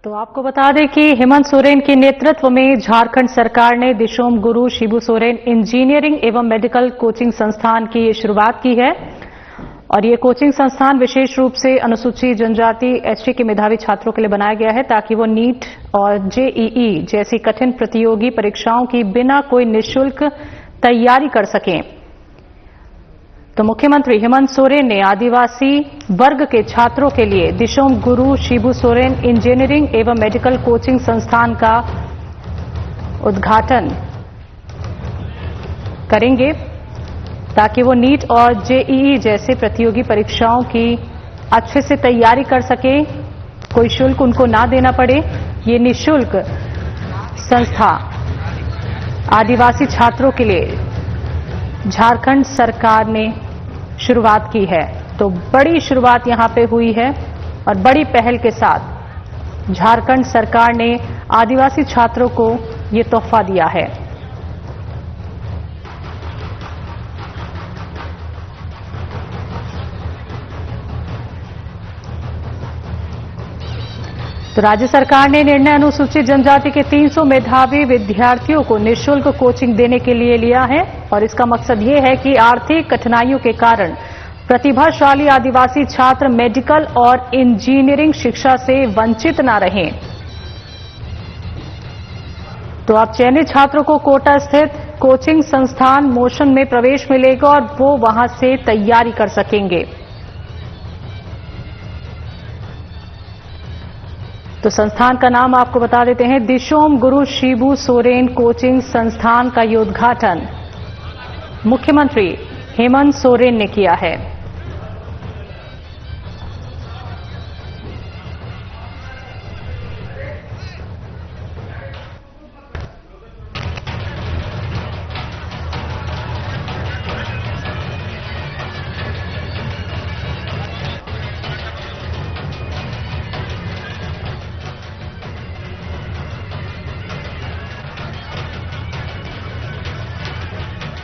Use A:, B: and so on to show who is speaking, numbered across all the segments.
A: तो आपको बता दें कि हेमंत सोरेन के नेतृत्व में झारखंड सरकार ने दिशोम गुरु शिबू सोरेन इंजीनियरिंग एवं मेडिकल कोचिंग संस्थान की शुरुआत की है। और ये कोचिंग संस्थान विशेष रूप से अनुसूचित जनजाति एसटी के मेधावी छात्रों के लिए बनाया गया है ताकि वो नीट और जेईई जैसी कठिन प्रतियोगी परीक्षाओं की बिना कोई निःशुल्क तैयारी कर सकें। तो मुख्यमंत्री हेमंत सोरेन ने आदिवासी वर्ग के छात्रों के लिए दिशोम गुरु शिबू सोरेन इंजीनियरिंग एवं मेडिकल कोचिंग संस्थान का उद्घाटन करेंगे ताकि वो नीट और जेईई जैसे प्रतियोगी परीक्षाओं की अच्छे से तैयारी कर सके, कोई शुल्क उनको ना देना पड़े। ये निःशुल्क संस्था आदिवासी छात्रों के लिए झारखंड सरकार ने शुरुआत की है। तो बड़ी शुरुआत यहां पे हुई है और बड़ी पहल के साथ झारखंड सरकार ने आदिवासी छात्रों को ये तोहफा दिया है। तो राज्य सरकार ने निर्णय अनुसूचित जनजाति के 300 मेधावी विद्यार्थियों को निःशुल्क कोचिंग देने के लिए लिया है और इसका मकसद ये है कि आर्थिक कठिनाइयों के कारण प्रतिभाशाली आदिवासी छात्र मेडिकल और इंजीनियरिंग शिक्षा से वंचित न रहें। तो अब चयनित छात्रों को कोटा स्थित कोचिंग संस्थान मोशन में प्रवेश मिलेगा और वो वहां से तैयारी कर सकेंगे। तो संस्थान का नाम आपको बता देते हैं, दिशोम गुरु शिबू सोरेन कोचिंग संस्थान का ये उद्घाटन मुख्यमंत्री हेमंत सोरेन ने किया है।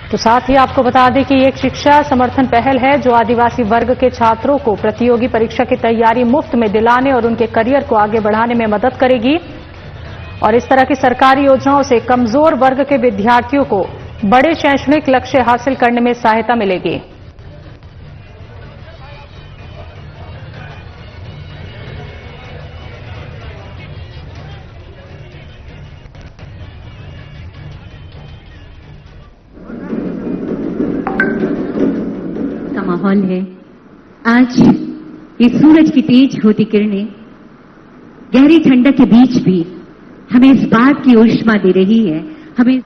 A: तो साथ ही आपको बता दें कि एक शिक्षा समर्थन पहल है जो आदिवासी वर्ग के छात्रों को प्रतियोगी परीक्षा की तैयारी मुफ्त में दिलाने और उनके करियर को आगे बढ़ाने में मदद करेगी। और इस तरह की सरकारी योजनाओं से कमजोर वर्ग के विद्यार्थियों को बड़े शैक्षणिक लक्ष्य हासिल करने में सहायता मिलेगी।
B: माहौल है। आज ये सूरज की तेज होती किरणें गहरी ठंडक के बीच भी हमें इस बात की ऊष्मा दे रही है, हमें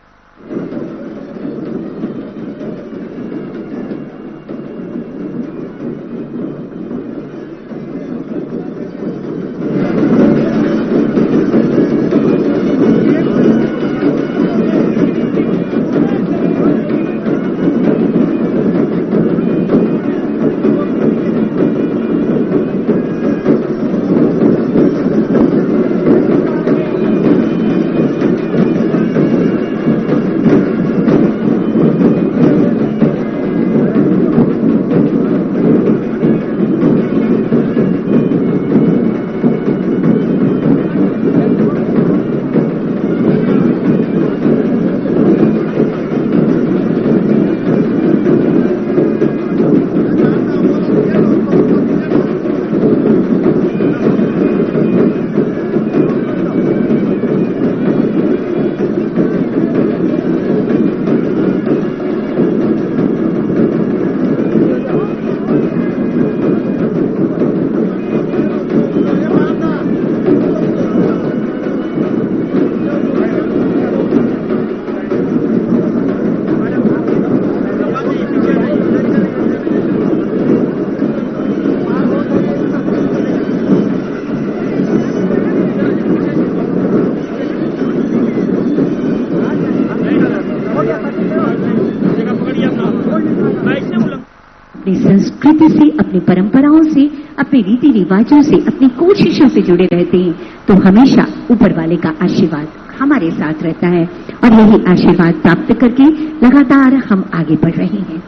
B: अपनी संस्कृति से, अपनी परंपराओं से, अपने रीति रिवाजों से, अपनी कोशिशों से जुड़े रहते हैं तो हमेशा ऊपर वाले का आशीर्वाद हमारे साथ रहता है और यही आशीर्वाद प्राप्त करके लगातार हम आगे बढ़ रहे हैं।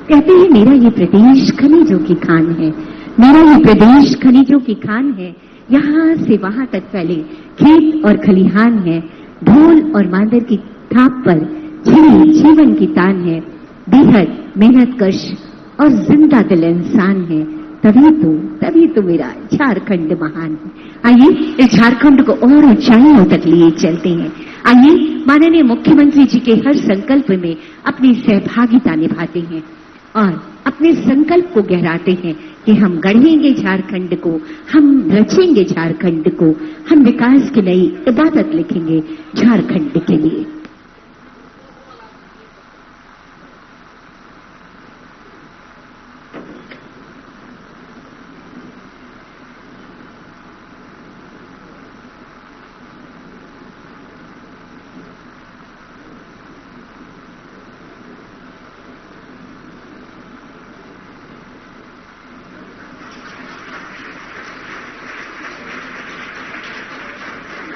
B: कहते हैं मेरा ये प्रदेश खनिजों की खान है, मेरा ये प्रदेश खनिजों की खान है, यहाँ से वहां तक फैले खेत और खलिहान है, ढोल और मांदर की थाप पर छिड़ी जीवन की तान है, बेहद मेहनतकश और जिंदा दिल इंसान है, तभी तो मेरा झारखंड महान है। आइए इस झारखंड को और ऊंचाइयों तक लिए चलते हैं। आइए माननीय मुख्यमंत्री जी के हर संकल्प में अपनी सहभागिता निभाते हैं और अपने संकल्प को गहराते हैं कि हम गढ़ेंगे झारखंड को, हम रचेंगे झारखंड को, हम विकास की नई इबादत लिखेंगे झारखंड के लिए।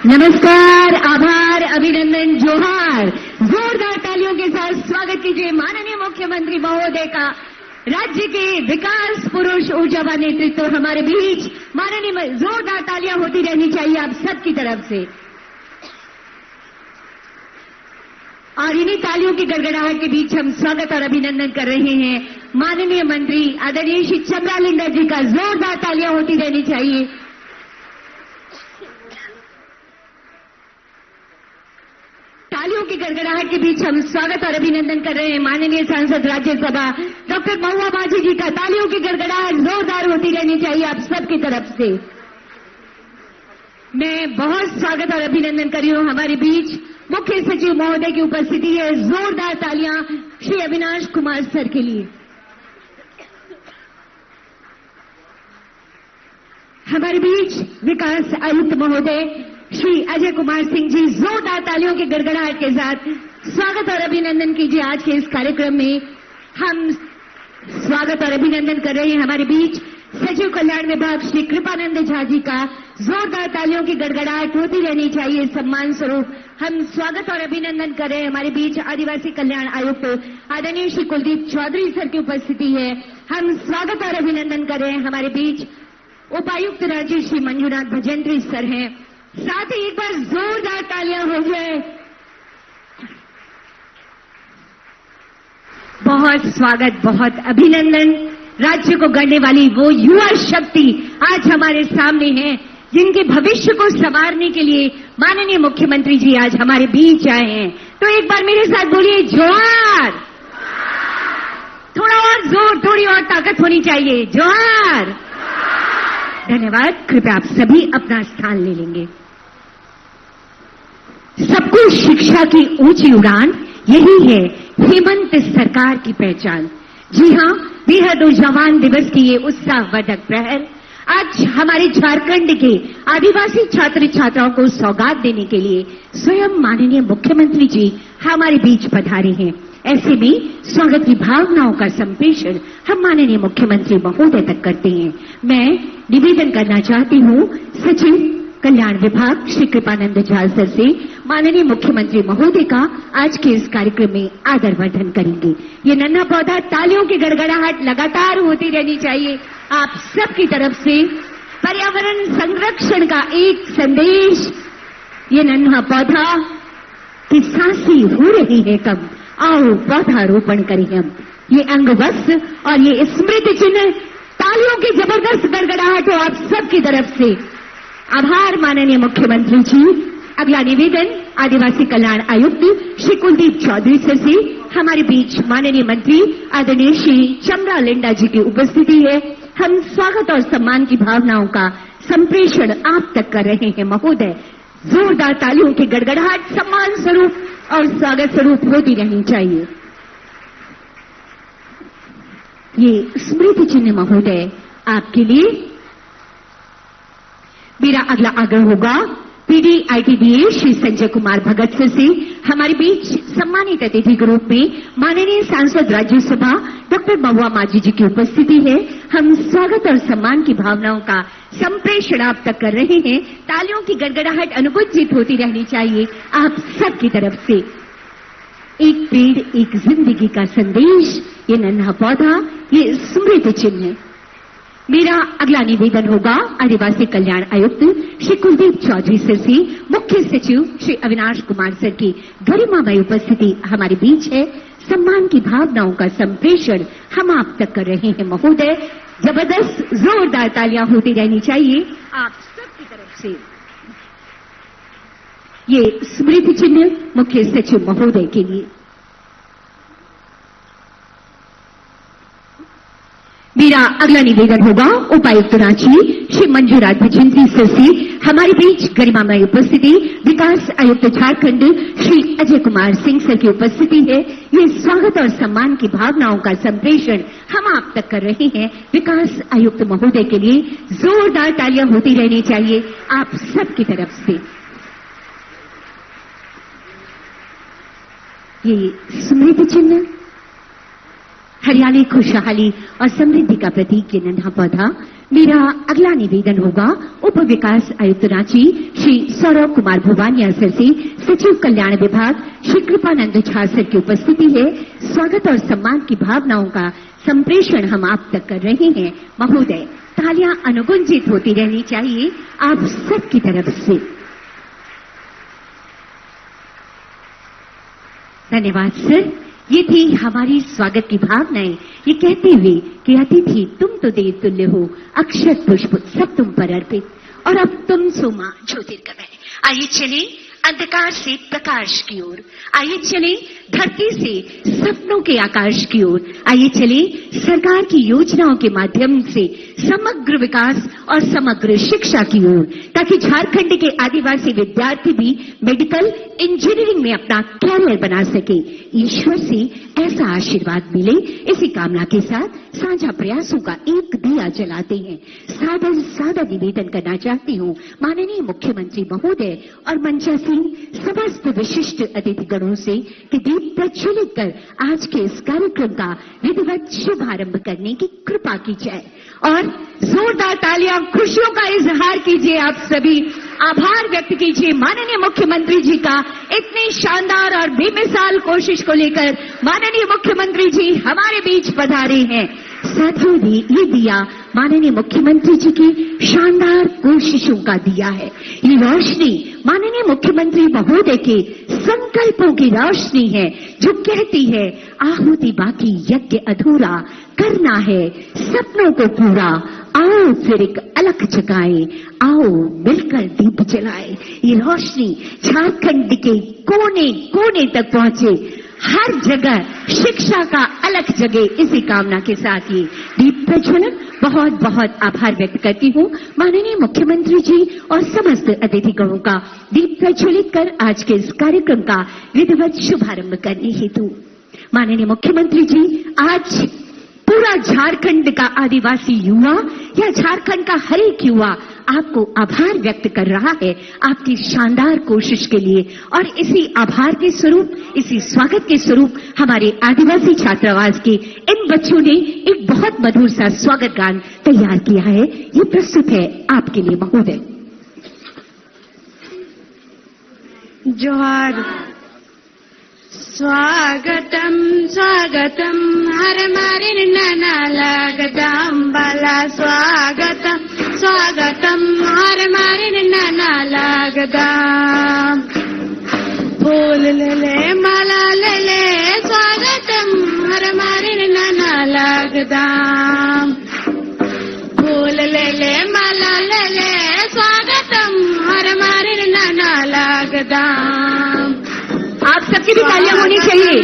B: नमस्कार, आभार, अभिनंदन, जोहार। जोरदार तालियों के साथ स्वागत कीजिए माननीय मुख्यमंत्री महोदय का। राज्य के विकास पुरुष ऊर्जावान नेतृत्व हमारे बीच। माननीय, जोरदार तालियां होती रहनी चाहिए आप सबकी तरफ से। और इन्हीं तालियों की गड़गड़ाहट के बीच हम स्वागत और अभिनंदन कर रहे हैं माननीय मंत्री आदरणीय श्री चमरा लिंडा जी का। जोरदार तालियां होती रहनी चाहिए। तालियों की गड़गड़ाहट के बीच हम स्वागत और अभिनंदन कर रहे हैं माननीय सांसद राज्यसभा डॉक्टर महुआ माझी जी का। तालियों की गड़गड़ाहट जोरदार होती रहनी चाहिए आप सबकी तरफ से। मैं बहुत स्वागत और अभिनंदन कर रही हूं। हमारे बीच मुख्य सचिव महोदय की उपस्थिति है। जोरदार तालियां श्री अविनाश कुमार सर के लिए। हमारे बीच विकास आयुक्त महोदय श्री अजय कुमार सिंह जी। जोरदार तालियों की गड़गड़ाहट के साथ स्वागत और अभिनंदन कीजिए आज के इस कार्यक्रम में। हम स्वागत और अभिनंदन कर रहे हैं हमारे बीच सचिव कल्याण विभाग श्री कृपानंद झा जी का। जोरदार तालियों की गड़गड़ाहट होती रहनी चाहिए सम्मान स्वरूप। हम स्वागत और अभिनंदन कर रहे हैं हमारे बीच आदिवासी कल्याण आयुक्त आदरणीय श्री कुलदीप चौधरी सर की उपस्थिति है। हम स्वागत और अभिनंदन कर रहे हैं हमारे बीच उपायुक्त राज्य श्री मंजुनाथ भजंत्री सर हैं। साथ ही एक बार जोरदार तालियां हो जाए। बहुत स्वागत, बहुत अभिनंदन। राज्य को गढ़ने वाली वो युवा शक्ति आज हमारे सामने है, जिनके भविष्य को संवारने के लिए माननीय मुख्यमंत्री जी आज हमारे बीच आए हैं। तो एक बार मेरे साथ बोलिए जोहार। थोड़ा और जोर, थोड़ी और ताकत होनी चाहिए। जोहार। धन्यवाद। कृपया आप सभी अपना स्थान ले लेंगे। सबको शिक्षा की ऊंची उड़ान, यही है हेमंत सरकार की पहचान। जी हां, बेहद ऊर्जावान दिवस की ये उत्साहवर्धक प्रहर आज हमारे झारखंड के आदिवासी छात्र छात्राओं को सौगात देने के लिए स्वयं माननीय मुख्यमंत्री जी हमारे बीच पधारे हैं। ऐसे में स्वागत की भावनाओं का संप्रेषण हम माननीय मुख्यमंत्री महोदय तक करते हैं। मैं निवेदन करना चाहती हूं सचिव कल्याण विभाग श्री कृपानंद झा सर से, माननीय मुख्यमंत्री महोदय का आज के इस कार्यक्रम में आदर वर्धन करेंगे। ये नन्हा पौधा, तालियों की गड़गड़ाहट लगातार होती रहनी चाहिए आप सबकी तरफ से। पर्यावरण संरक्षण का एक संदेश, ये नन्हा पौधा की सांसें हो रही है कब, आओ पौधारोपण करें हम। ये अंग वस्त्र और ये स्मृति चिन्ह, तालियों की जबरदस्त गड़गड़ाहट हो आप सबकी तरफ से। आभार माननीय मुख्यमंत्री जी। अगला निवेदन आदिवासी कल्याण आयुक्त श्री कुलदीप चौधरी सर से। हमारे बीच माननीय मंत्री आदरणीय श्री चमरा लिंडा जी की उपस्थिति है। हम स्वागत और सम्मान की भावनाओं का संप्रेषण आप तक कर रहे हैं महोदय। जोरदार तालियों की गड़गड़ाहट सम्मान स्वरूप और स्वागत स्वरूप होती रहनी चाहिए। ये स्मृति चिन्ह महोदय आपके लिए। मेरा अगला आग्रह होगा PD ITDA Shri Sanjay Kumar Bhagat sir से। हमारे बीच सम्मानित अतिथि के रूप में माननीय सांसद राज्यसभा डॉक्टर महुआ माझी जी की उपस्थिति है। हम स्वागत और सम्मान की भावनाओं का संप्रेषण आप तक कर रहे हैं। तालियों की गड़गड़ाहट अनुबंधित होती रहनी चाहिए आप सबकी तरफ से। एक पेड़ एक जिंदगी का संदेश, ये नन्हा पौधा, ये स्मृति चिन्ह है। मेरा अगला निवेदन होगा आदिवासी कल्याण आयुक्त श्री कुलदीप चौधरी सर से मुख्य सचिव श्री अविनाश कुमार सर की गरिमामय उपस्थिति हमारे बीच है। सम्मान की भावनाओं का संप्रेषण हम आप तक कर रहे हैं महोदय। जबरदस्त जोरदार तालियां होती रहनी चाहिए आप सबकी तरफ से। ये स्मृति चिन्ह मुख्य सचिव महोदय के लिए। मेरा अगला निवेदन होगा उपायुक्त रांची श्री मंजूराज भजंत्री सर से हमारे बीच गरिमामय उपस्थिति विकास आयुक्त झारखंड श्री अजय कुमार सिंह सर की उपस्थिति है। ये स्वागत और सम्मान की भावनाओं का संप्रेषण हम आप तक कर रहे हैं विकास आयुक्त महोदय के लिए। जोरदार तालियां होती रहनी चाहिए आप सबकी तरफ से। ये स्मृति चिन्ह हरियाली खुशहाली और समृद्धि का प्रतीक ये नन्हा पौधा। मेरा अगला निवेदन होगा उप विकास आयुक्त रांची श्री सौरभ कुमार भुवानिया सर से सचिव कल्याण विभाग श्री कृपानंद झा सर की उपस्थिति है। स्वागत और सम्मान की भावनाओं का संप्रेषण हम आप तक कर रहे हैं महोदय। तालियां अनुगुंजित होती रहनी चाहिए आप सबकी तरफ से। धन्यवाद सर। ये थी हमारी स्वागत की भावनाएं, ये कहते हुए कि अतिथि तुम तो देव तुल्य हो, अक्षत पुष्प सब तुम पर अर्पित और अब तुम सो मां ज्योतिर्गमय। आइए चले अंधकार से प्रकाश की ओर, आइए चले धरती से सपनों के आकाश की ओर, आइए चले सरकार की योजनाओं के माध्यम से समग्र विकास और समग्र शिक्षा की ओर, ताकि झारखंड के आदिवासी विद्यार्थी भी मेडिकल इंजीनियरिंग में अपना कैरियर बना सके। ईश्वर से ऐसा आशीर्वाद मिले, इसी कामना के साथ साझा प्रयासों का एक दिया जलाते हैं। सादा निवेदन करना चाहती हूँ माननीय मुख्यमंत्री महोदय और मंचासीन समस्त विशिष्ट अतिथिगणों से कि दीप प्रज्वलित कर आज के इस कार्यक्रम का विधिवत शुभारंभ करने की कृपा की जाए और जोरदार तालियां खुशियों का इजहार कीजिए। आप सभी आभार व्यक्त कीजिए माननीय मुख्यमंत्री जी का इतनी शानदार और बेमिसाल कोशिश को लेकर माननीय मुख्यमंत्री जी हमारे बीच पधारे हैं। साथियों ये दिया माननीय मुख्यमंत्री जी की शानदार कोशिशों का दिया है। ये रोशनी माननीय मुख्यमंत्री महोदय के संकल्पों की रोशनी है जो कहती है आहुति बाकी यज्ञ अधूरा, करना है सपनों को पूरा, आओ फिर एक अलख जगाए, आओ मिलकर दीप जलाए। ये रोशनी झारखंड के कोने कोने तक पहुंचे, हर जगह शिक्षा का अलख जगे, इसी कामना के साथ ये दीप प्रज्वलन। बहुत बहुत आभार व्यक्त करती हूँ माननीय मुख्यमंत्री जी और समस्त अतिथिगणों का दीप प्रज्वलित कर आज के इस कार्यक्रम का विधिवत शुभारंभ करने हेतु। माननीय मुख्यमंत्री जी, आज पूरा झारखंड का आदिवासी युवा या झारखंड का हर एक युवा आपको आभार व्यक्त कर रहा है आपकी शानदार कोशिश के लिए। और इसी आभार के स्वरूप, इसी स्वागत के स्वरूप हमारे आदिवासी छात्रावास के इन बच्चों ने एक बहुत मधुर सा स्वागत गान तैयार किया है। ये प्रस्तुत है आपके लिए महोदय।
C: जोहार। स्वागतम स्वागतम हर मारिन नाना लागदाम बाला, स्वागतम स्वागतम हर मारिन नाना लागदाम। फूल ले ले माला ले ले, स्वागतम हर मारिन नाना लागदाम। फूल ले ले माला ले ले, स्वागतम हर मारिन नाना लागदाम।
B: आप सबकी भी तालियां होनी चाहिए।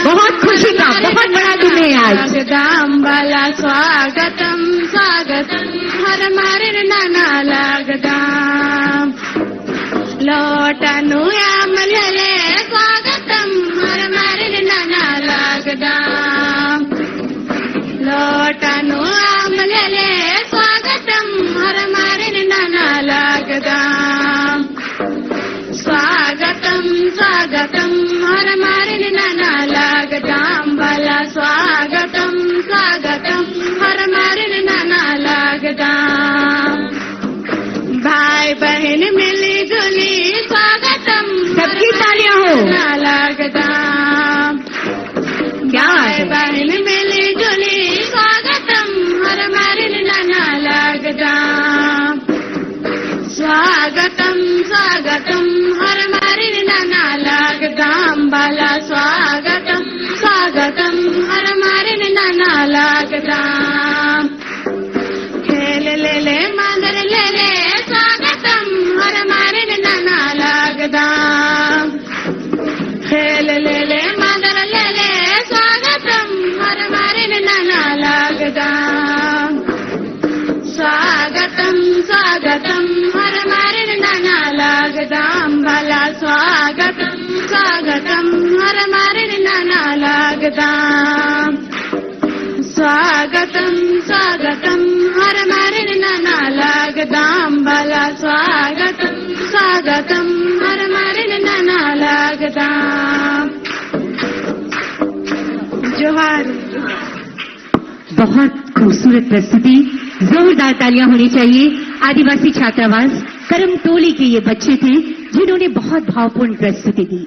B: बहुत खुशी का बहुत बड़ा दिन है आज।
C: लागदाम बाला, स्वागतम स्वागतम हर मारिन नाना लागदाम। लोटनु याम ले ले, स्वागतम हर मारिन नाना लागदाम। लोटनु याम ले ले, स्वागतम हर मारिन नाना लागदाम। स्वागतम स्वागतम हर मारिन नाना लागदाम बाला, स्वागतम स्वागतम हर मारिन नाना लागदाम। भाई बहन मिली जुली, स्वागतम
B: सबकी तालियां हो।
C: नाना लागदाम।
B: क्या
C: भाई बहन मिली जुली, स्वागतम हर मारिन स्वागतम हर मारिन नाना लागदाम बाला स्वागतम स्वागतम हर मारिन नाना लागदाम खेल ले मादर ले स्वागतम हर मारिन नाना लागदाम खेल ले मादर ले स्वागतम हर मारिन नाना लागदाम स्वागतम स्वागतम हर मारिन नाना लागदाम भला स्वागतम स्वागतम हर मारिन नाना लागदाम स्वागतम स्वागतम हर मारिन नाना लागदाम भला स्वागतम स्वागतम हर मारिन नाना लागदाम जोहार।
B: बहुत खूबसूरत प्रस्तुति, जोरदार तालियां होनी चाहिए। आदिवासी छात्रावास करमटोली के ये बच्चे थे जिन्होंने बहुत भावपूर्ण प्रस्तुति दी।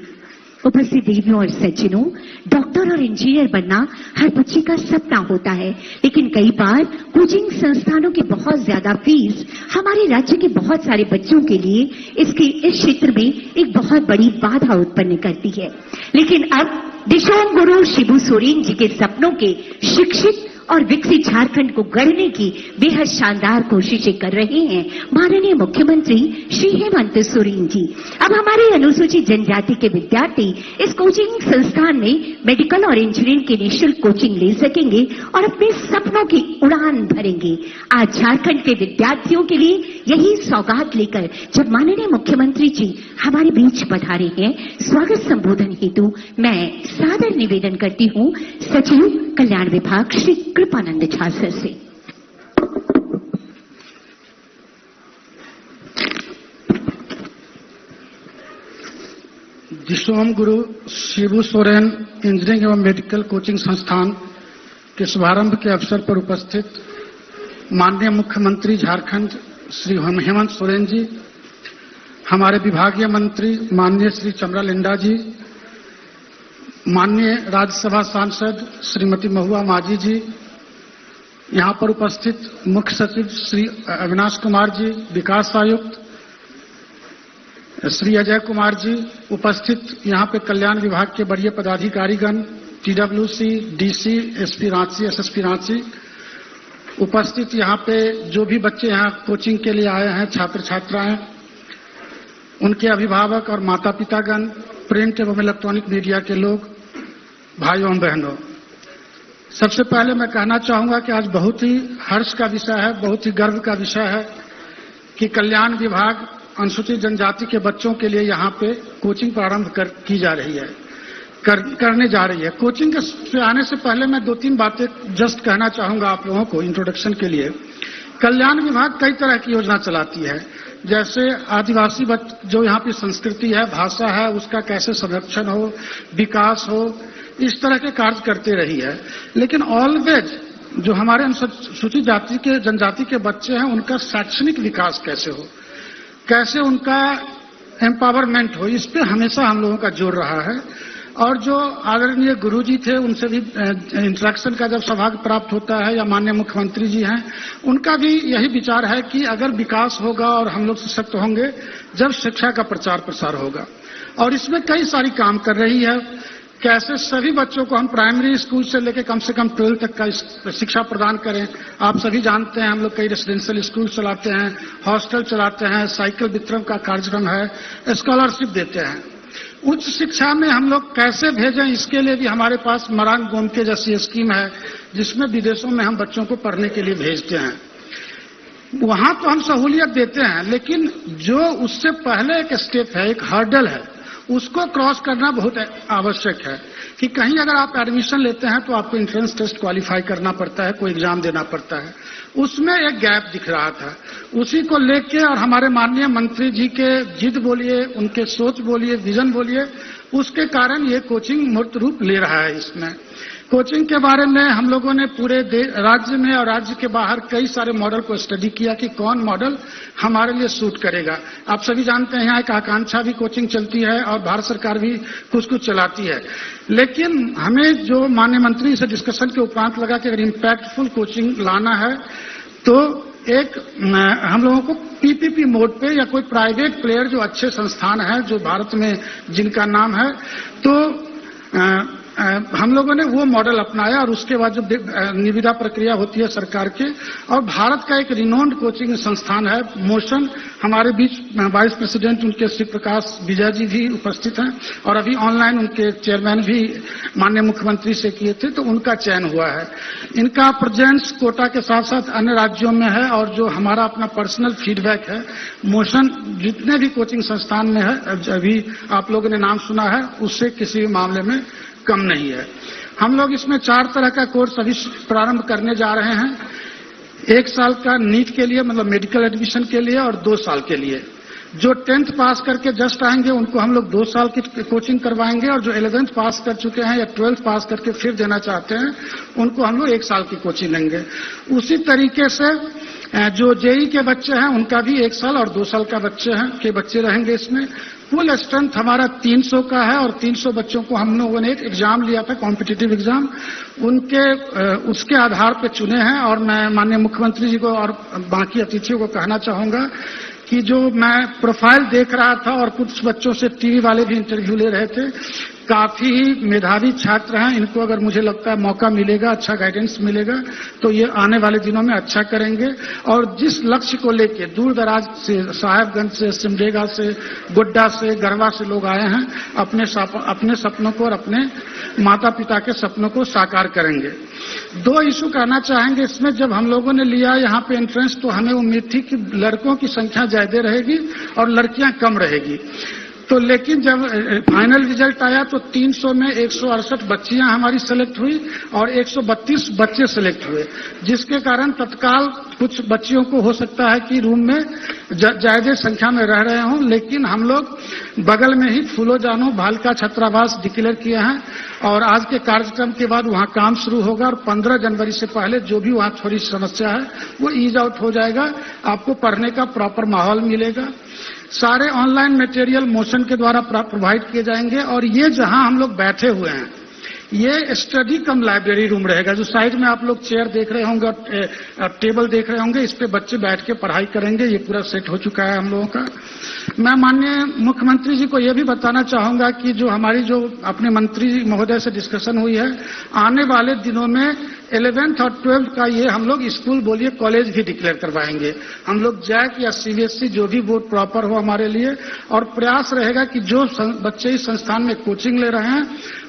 B: उपस्थित देवियों और सज्जनों, डॉक्टर और इंजीनियर बनना हर बच्चे का सपना होता है, लेकिन कई बार कोचिंग संस्थानों की बहुत ज्यादा फीस हमारे राज्य के बहुत सारे बच्चों के लिए इस क्षेत्र में एक बहुत बड़ी बाधा उत्पन्न करती है। लेकिन अब दिशोम गुरु शिबू सोरेन जी के सपनों के शिक्षित और विकसित झारखंड को गढ़ने की बेहद शानदार कोशिशें कर रहे हैं माननीय मुख्यमंत्री श्री हेमंत सोरेन जी। अब हमारे अनुसूचित जनजाति के विद्यार्थी इस कोचिंग संस्थान में मेडिकल और इंजीनियरिंग की निःशुल्क कोचिंग ले सकेंगे और अपने सपनों की उड़ान भरेंगे। आज झारखंड के विद्यार्थियों के लिए यही सौगात लेकर जब माननीय मुख्यमंत्री जी हमारे बीच पधारे हैं, स्वागत संबोधन हेतु मैं सादर निवेदन करती हूं सचिव कल्याण विभाग श्री कृपानंद झा सर से।
D: दिशोम गुरु शिबू सोरेन इंजीनियरिंग एवं मेडिकल कोचिंग संस्थान के शुभारंभ के अवसर पर उपस्थित माननीय मुख्यमंत्री झारखंड श्री हेमंत सोरेन जी, हमारे विभागीय मंत्री माननीय श्री चमरा लिंडा जी, माननीय राज्यसभा सांसद श्रीमती महुआ माझी जी, यहाँ पर उपस्थित मुख्य सचिव श्री अविनाश कुमार जी, विकास आयुक्त श्री अजय कुमार जी, उपस्थित यहाँ पे कल्याण विभाग के वरीय पदाधिकारीगण, TWC, DC, SP Ranchi, SSP Ranchi, उपस्थित यहाँ पे जो भी बच्चे यहाँ कोचिंग के लिए आए हैं, छात्र छात्राएं, उनके अभिभावक और माता पितागण, प्रिंट एवं इलेक्ट्रॉनिक मीडिया के लोग, भाइयों एवं बहनों, सबसे पहले मैं कहना चाहूंगा कि आज बहुत ही हर्ष का विषय है, बहुत ही गर्व का विषय है कि कल्याण विभाग अनुसूचित जनजाति के बच्चों के लिए यहाँ पे कोचिंग प्रारंभ की जा रही है, करने जा रही है। कोचिंग के आने से पहले मैं 2-3 बातें जस्ट कहना चाहूंगा आप लोगों को इंट्रोडक्शन के लिए। कल्याण विभाग कई तरह की योजना चलाती है, जैसे आदिवासी जो यहाँ की संस्कृति है, भाषा है, उसका कैसे संरक्षण हो, विकास हो, इस तरह के कार्य करते रही है। लेकिन ऑलवेज जो हमारे अनुसूचित जाति के जनजाति के बच्चे हैं, उनका शैक्षणिक विकास कैसे हो, कैसे उनका एम्पावरमेंट हो, इस पे हमेशा हम लोगों का जोर रहा है। और जो आदरणीय गुरुजी थे, उनसे भी इंटरेक्शन का जब सौभाग्य प्राप्त होता है, या माननीय मुख्यमंत्री जी हैं, उनका भी यही विचार है कि अगर विकास होगा और हम लोग सशक्त होंगे जब शिक्षा का प्रचार प्रसार होगा। और इसमें कई सारी काम कर रही है, कैसे सभी बच्चों को हम प्राइमरी स्कूल से लेकर कम से कम 12 तक का शिक्षा प्रदान करें। आप सभी जानते हैं हम लोग कई रेसिडेंशियल स्कूल चलाते हैं, हॉस्टल चलाते हैं, साइकिल वितरण का कार्यक्रम है, स्कॉलरशिप देते हैं। उच्च शिक्षा में हम लोग कैसे भेजें, इसके लिए भी हमारे पास मरांग गोमके जैसी स्कीम है, जिसमें विदेशों में हम बच्चों को पढ़ने के लिए भेजते हैं। वहां तो हम सहूलियत देते हैं, लेकिन जो उससे पहले एक स्टेप है, एक हर्डल है, उसको क्रॉस करना बहुत आवश्यक है। कि कहीं अगर आप एडमिशन लेते हैं तो आपको एंट्रेंस टेस्ट क्वालिफाई करना पड़ता है, कोई एग्जाम देना पड़ता है, उसमें एक गैप दिख रहा था। उसी को लेके और हमारे माननीय मंत्री जी के जिद बोलिए, उनके सोच बोलिए, विजन बोलिए, उसके कारण ये कोचिंग मूर्त रूप ले रहा है। इसमें कोचिंग के बारे में हम लोगों ने पूरे राज्य में और राज्य के बाहर कई सारे मॉडल को स्टडी किया कि कौन मॉडल हमारे लिए सूट करेगा। आप सभी जानते हैं यहाँ एक आकांक्षा भी कोचिंग चलती है और भारत सरकार भी कुछ कुछ चलाती है। लेकिन हमें जो माननीय मंत्री से डिस्कशन के उपरांत लगा कि अगर इम्पैक्टफुल कोचिंग लाना है तो एक हम लोगों को पीपीपी मोड पे या कोई प्राइवेट प्लेयर जो अच्छे संस्थान है जो भारत में जिनका नाम है, तो हम लोगों ने वो मॉडल अपनाया और उसके बाद जो निविदा प्रक्रिया होती है सरकार के, और भारत का एक रिनोन्ड कोचिंग संस्थान है मोशन, हमारे बीच वाइस प्रेसिडेंट उनके श्री प्रकाश विजय जी भी उपस्थित हैं और अभी ऑनलाइन उनके चेयरमैन भी माननीय मुख्यमंत्री से किए थे, तो उनका चयन हुआ है। इनका प्रेजेंस कोटा के साथ साथ अन्य राज्यों में है और जो हमारा अपना पर्सनल फीडबैक है, मोशन जितने भी कोचिंग संस्थान में है, अभी आप लोगों ने नाम सुना है, उससे किसी भी मामले में कम नहीं है। हम लोग इसमें 4 तरह का कोर्स अभी प्रारंभ करने जा रहे हैं। 1 साल का नीट के लिए, मतलब मेडिकल एडमिशन के लिए, और 2 साल के लिए। जो 10th पास करके जस्ट आएंगे उनको हम लोग 2 साल की कोचिंग करवाएंगे, और जो 11th पास कर चुके हैं या 12th पास करके फिर देना चाहते हैं उनको हम लोग 1 साल की कोचिंग लेंगे। उसी तरीके से जो जेई के बच्चे हैं उनका भी 1 साल और 2 साल का बच्चे रहेंगे इसमें। फुल स्ट्रेंथ हमारा 300 का है और 300 बच्चों को हम लोगों ने एक एग्जाम लिया था, कॉम्पिटिटिव एग्जाम, उसके आधार पर चुने हैं। और मैं माननीय मुख्यमंत्री जी को और बाकी अतिथियों को कहना चाहूंगा कि जो मैं प्रोफाइल देख रहा था और कुछ बच्चों से टीवी वाले भी इंटरव्यू ले रहे थे, काफी मेधावी छात्र हैं। इनको अगर मुझे लगता है मौका मिलेगा, अच्छा गाइडेंस मिलेगा, तो ये आने वाले दिनों में अच्छा करेंगे। और जिस लक्ष्य को लेके दूर दराज से, साहेबगंज से, सिमडेगा से, गोड्डा से, गढ़वा से लोग आए हैं, अपने सपनों को और अपने माता पिता के सपनों को साकार करेंगे। 2 इशू कहना चाहेंगे इसमें। जब हम लोगों ने लिया यहाँ पे एंट्रेंस, तो हमें उम्मीद थी कि लड़कों की संख्या ज्यादा रहेगी और लड़कियां कम रहेगी। तो लेकिन जब फाइनल रिजल्ट आया तो 300 में 168 बच्चियां हमारी सेलेक्ट हुई और 132 बच्चे सेलेक्ट हुए, जिसके कारण तत्काल कुछ बच्चियों को हो सकता है कि रूम में ज्यादा संख्या में रह रहे हों, लेकिन हम लोग बगल में ही फूलो जानो बालिका छात्रावास डिक्लेयर किए हैं और आज के कार्यक्रम के बाद वहां काम शुरू होगा और 15 जनवरी से पहले जो भी वहां थोड़ी समस्या है वो ईज आउट हो जाएगा। आपको पढ़ने का प्रॉपर माहौल मिलेगा। सारे ऑनलाइन मटेरियल मोशन के द्वारा प्रोवाइड किए जाएंगे। और ये जहां हम लोग बैठे हुए हैं, ये स्टडी कम लाइब्रेरी रूम रहेगा। जो साइड में आप लोग चेयर देख रहे होंगे और टेबल देख रहे होंगे, इस पे बच्चे बैठ के पढ़ाई करेंगे। ये पूरा सेट हो चुका है हम लोगों का। मैं माननीय मुख्यमंत्री जी को यह भी बताना चाहूंगा कि जो हमारी जो अपने मंत्री महोदय से डिस्कशन हुई है, आने वाले दिनों में 11th और 12th का ये हम लोग स्कूल बोलिए कॉलेज भी डिक्लेयर करवाएंगे। हम लोग जैक या सीबीएसई जो भी बोर्ड प्रॉपर हो हमारे लिए, और प्रयास रहेगा कि जो बच्चे इस संस्थान में कोचिंग ले रहे हैं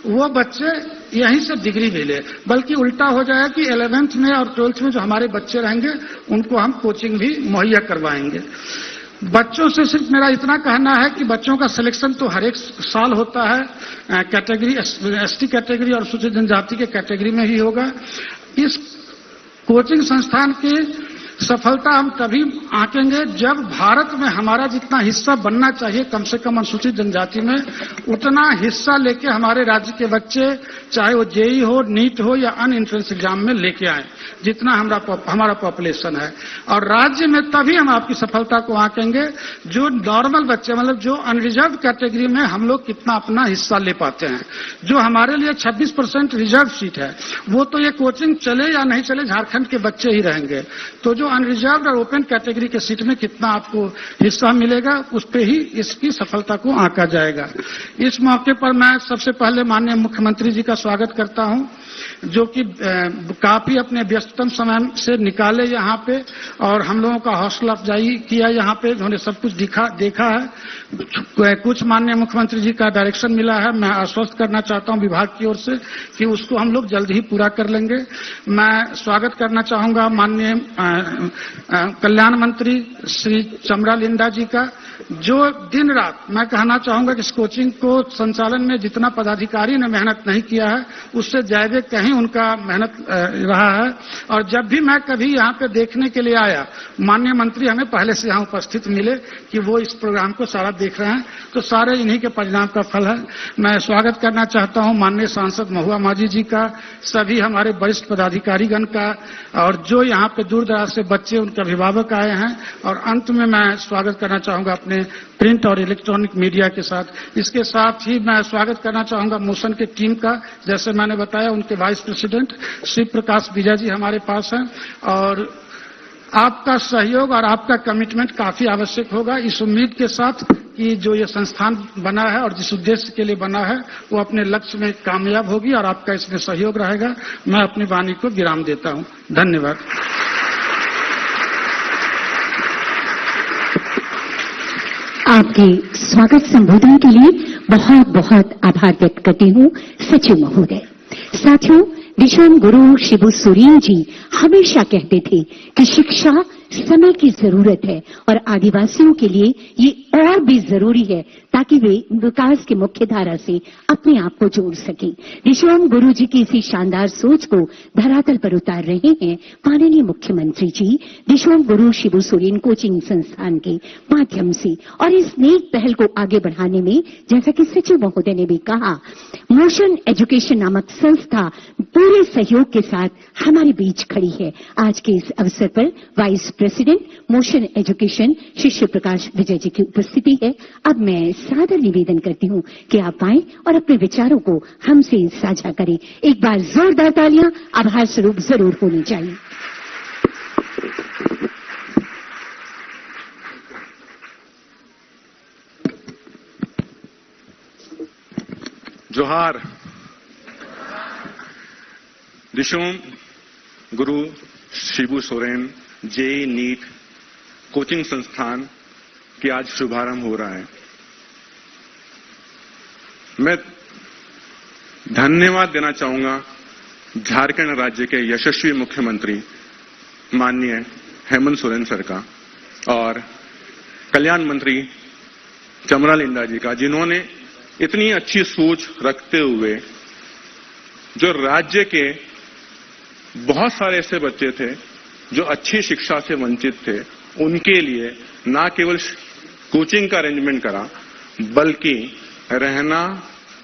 D: वो बच्चे यहीं से डिग्री भी ले, बल्कि उल्टा हो जाएगा कि 11th में और 12th में जो हमारे बच्चे रहेंगे उनको हम कोचिंग भी मुहैया करवाएंगे। बच्चों से सिर्फ मेरा इतना कहना है कि बच्चों का सिलेक्शन तो हर एक साल होता है, कैटेगरी एसटी कैटेगरी और अनुसूचित जनजाति के कैटेगरी में ही होगा। इस कोचिंग संस्थान की सफलता हम तभी आंकेंगे जब भारत में हमारा जितना हिस्सा बनना चाहिए, कम से कम अनुसूचित जनजाति में, उतना हिस्सा लेके हमारे राज्य के बच्चे, चाहे वो जेई हो, नीट हो या अन्य एंट्रेंस एग्जाम में लेके आए, जितना हमारा पॉपुलेशन है। और राज्य में तभी हम आपकी सफलता को आंकेंगे जो नॉर्मल बच्चे, मतलब जो अनरिजर्व कैटेगरी में हम लोग कितना अपना हिस्सा ले पाते हैं। जो हमारे लिए 26% रिजर्व सीट है, वो तो ये कोचिंग चले या नहीं चले झारखंड के बच्चे ही रहेंगे। तो जो अनरिजर्व और ओपन कैटेगरी के सीट में कितना आपको हिस्सा मिलेगा, उस पे ही इसकी सफलता को आंका जाएगा। इस मौके पर मैं सबसे पहले माननीय मुख्यमंत्री जी का स्वागत करता हूं, जो कि काफी अपने व्यस्ततम समय से निकाले यहाँ पे और हम लोगों का हौसला अफजाई किया। यहाँ पे उन्होंने सब कुछ देखा है। कुछ माननीय मुख्यमंत्री जी का डायरेक्शन मिला है, मैं आश्वस्त करना चाहता हूँ विभाग की ओर से कि उसको हम लोग जल्द ही पूरा कर लेंगे। मैं स्वागत करना चाहूंगा माननीय कल्याण मंत्री श्री चमरा लिंडा जी का, जो दिन रात, मैं कहना चाहूंगा कि इस कोचिंग को संचालन में जितना पदाधिकारी ने मेहनत नहीं किया है उससे ज्यादा कहीं उनका मेहनत रहा है। और जब भी मैं कभी यहाँ पे देखने के लिए आया, माननीय मंत्री हमें पहले से यहाँ उपस्थित मिले कि वो इस प्रोग्राम को सारा देख रहे हैं, तो सारे इन्हीं के परिणाम का फल है। मैं स्वागत करना चाहता हूँ माननीय सांसद महुआ माझी जी का, सभी हमारे वरिष्ठ पदाधिकारीगण का, और जो यहाँ पे दूर दराज से बच्चे, उनके अभिभावक आए हैं। और अंत में मैं स्वागत करना चाहूंगा अपने प्रिंट और इलेक्ट्रॉनिक मीडिया के साथ। इसके साथ ही मैं स्वागत करना चाहूंगा मोशन के टीम का, जैसे मैंने बताया उनके वाइस प्रेसिडेंट श्री प्रकाश विजय जी हमारे पास हैं, और आपका सहयोग और आपका कमिटमेंट काफी आवश्यक होगा। इस उम्मीद के साथ कि जो ये संस्थान बना है और जिस उद्देश्य के लिए बना है वो अपने लक्ष्य में कामयाब होगी और आपका इसमें सहयोग रहेगा। मैं अपनी वाणी को विराम देता हूं। धन्यवाद।
B: आपके स्वागत संबोधन के लिए बहुत बहुत आभार व्यक्त करती हूँ सचिव महोदय। साथियों, दिशोम गुरु शिबू सोरेन जी हमेशा कहते थे कि शिक्षा समय की जरूरत है और आदिवासियों के लिए ये और भी जरूरी है ताकि वे विकास की मुख्य धारा से अपने आप को जोड़ सकें। दिशोम गुरु जी की इसी शानदार सोच को धरातल पर उतार रहे हैं माननीय मुख्यमंत्री जी दिशोम गुरु शिबू सोरेन कोचिंग संस्थान के माध्यम से। और इस नेक पहल को आगे बढ़ाने में जैसा कि सचिव महोदय ने भी कहा, मोशन एजुकेशन नामक संस्था पूरे सहयोग के साथ हमारे बीच खड़ी है। आज के इस अवसर पर वाइस प्रेसिडेंट मोशन एजुकेशन शिष्य प्रकाश विजय जी की उपस्थिति है। अब मैं सादर निवेदन करती हूं कि आप आएं और अपने विचारों को हमसे साझा करें। एक बार जोरदार तालियां आभार स्वरूप जरूर होनी चाहिए।
E: जोहार। Dishom Guru Shibu Soren JEE NEET coaching संस्थान की आज शुभारंभ हो रहा है। मैं धन्यवाद देना चाहूंगा झारखंड राज्य के यशस्वी मुख्यमंत्री माननीय हेमंत सोरेन सर का और कल्याण मंत्री चमरा लिंडा जी का, जिन्होंने इतनी अच्छी सोच रखते हुए जो राज्य के बहुत सारे ऐसे बच्चे थे जो अच्छी शिक्षा से वंचित थे, उनके लिए न केवल कोचिंग का अरेंजमेंट करा बल्कि रहना,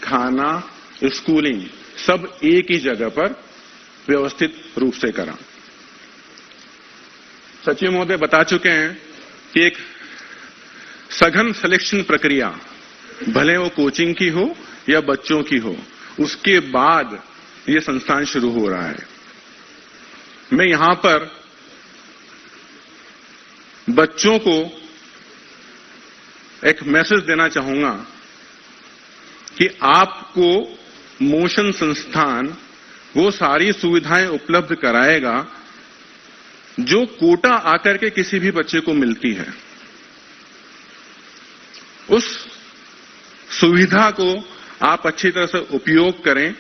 E: खाना, स्कूलिंग सब एक ही जगह पर व्यवस्थित रूप से करा। सचिव महोदय बता चुके हैं कि एक सघन सिलेक्शन प्रक्रिया, भले वो कोचिंग की हो या बच्चों की हो, उसके बाद ये संस्थान शुरू हो रहा है। मैं यहां पर बच्चों को एक मैसेज देना चाहूंगा कि आपको मोशन संस्थान वो सारी सुविधाएं उपलब्ध कराएगा जो कोटा आकर के किसी भी बच्चे को मिलती है। उस सुविधा को आप अच्छी तरह से उपयोग करें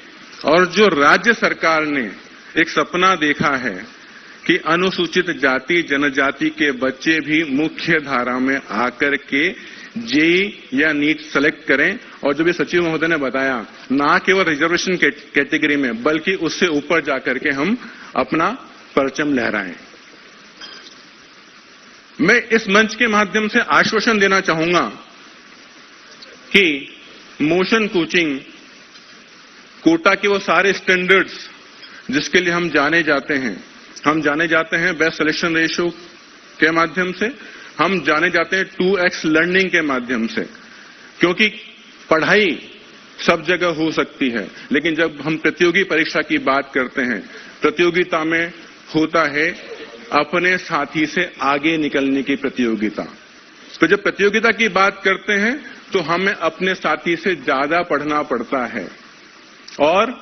E: और जो राज्य सरकार ने एक सपना देखा है कि अनुसूचित जाति जनजाति के बच्चे भी मुख्य धारा में आकर के जेई या नीट सेलेक्ट करें, और जो भी सचिव महोदय ने बताया, ना केवल रिजर्वेशन कैटेगरी में बल्कि उससे ऊपर जाकर के हम अपना परचम लहराएं। मैं इस मंच के माध्यम से आश्वासन देना चाहूंगा कि मोशन कोचिंग कोटा के वो सारे स्टैंडर्ड्स जिसके लिए हम जाने जाते हैं बेस्ट सिलेक्शन रेशियो के माध्यम से, हम जाने जाते हैं 2x लर्निंग के माध्यम से, क्योंकि पढ़ाई सब जगह हो सकती है, लेकिन जब हम प्रतियोगी परीक्षा की बात करते हैं, प्रतियोगिता में होता है अपने साथी से आगे निकलने की प्रतियोगिता। तो जब प्रतियोगिता की बात करते हैं तो हमें अपने साथी से ज्यादा पढ़ना पड़ता है और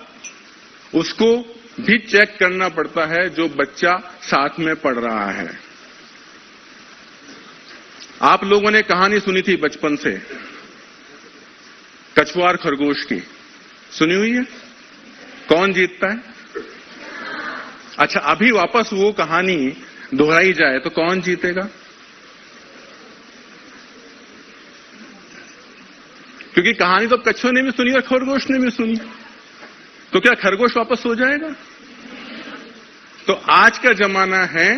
E: उसको भी चेक करना पड़ता है जो बच्चा साथ में पढ़ रहा है। आप लोगों ने कहानी सुनी थी बचपन से, कछुआ और खरगोश की, सुनी हुई है? कौन जीतता है? अच्छा, अभी वापस वो कहानी दोहराई जाए तो कौन जीतेगा? क्योंकि कहानी तो कछुए ने भी सुनी और खरगोश ने भी सुनी, तो क्या खरगोश वापस हो जाएगा? तो आज का जमाना है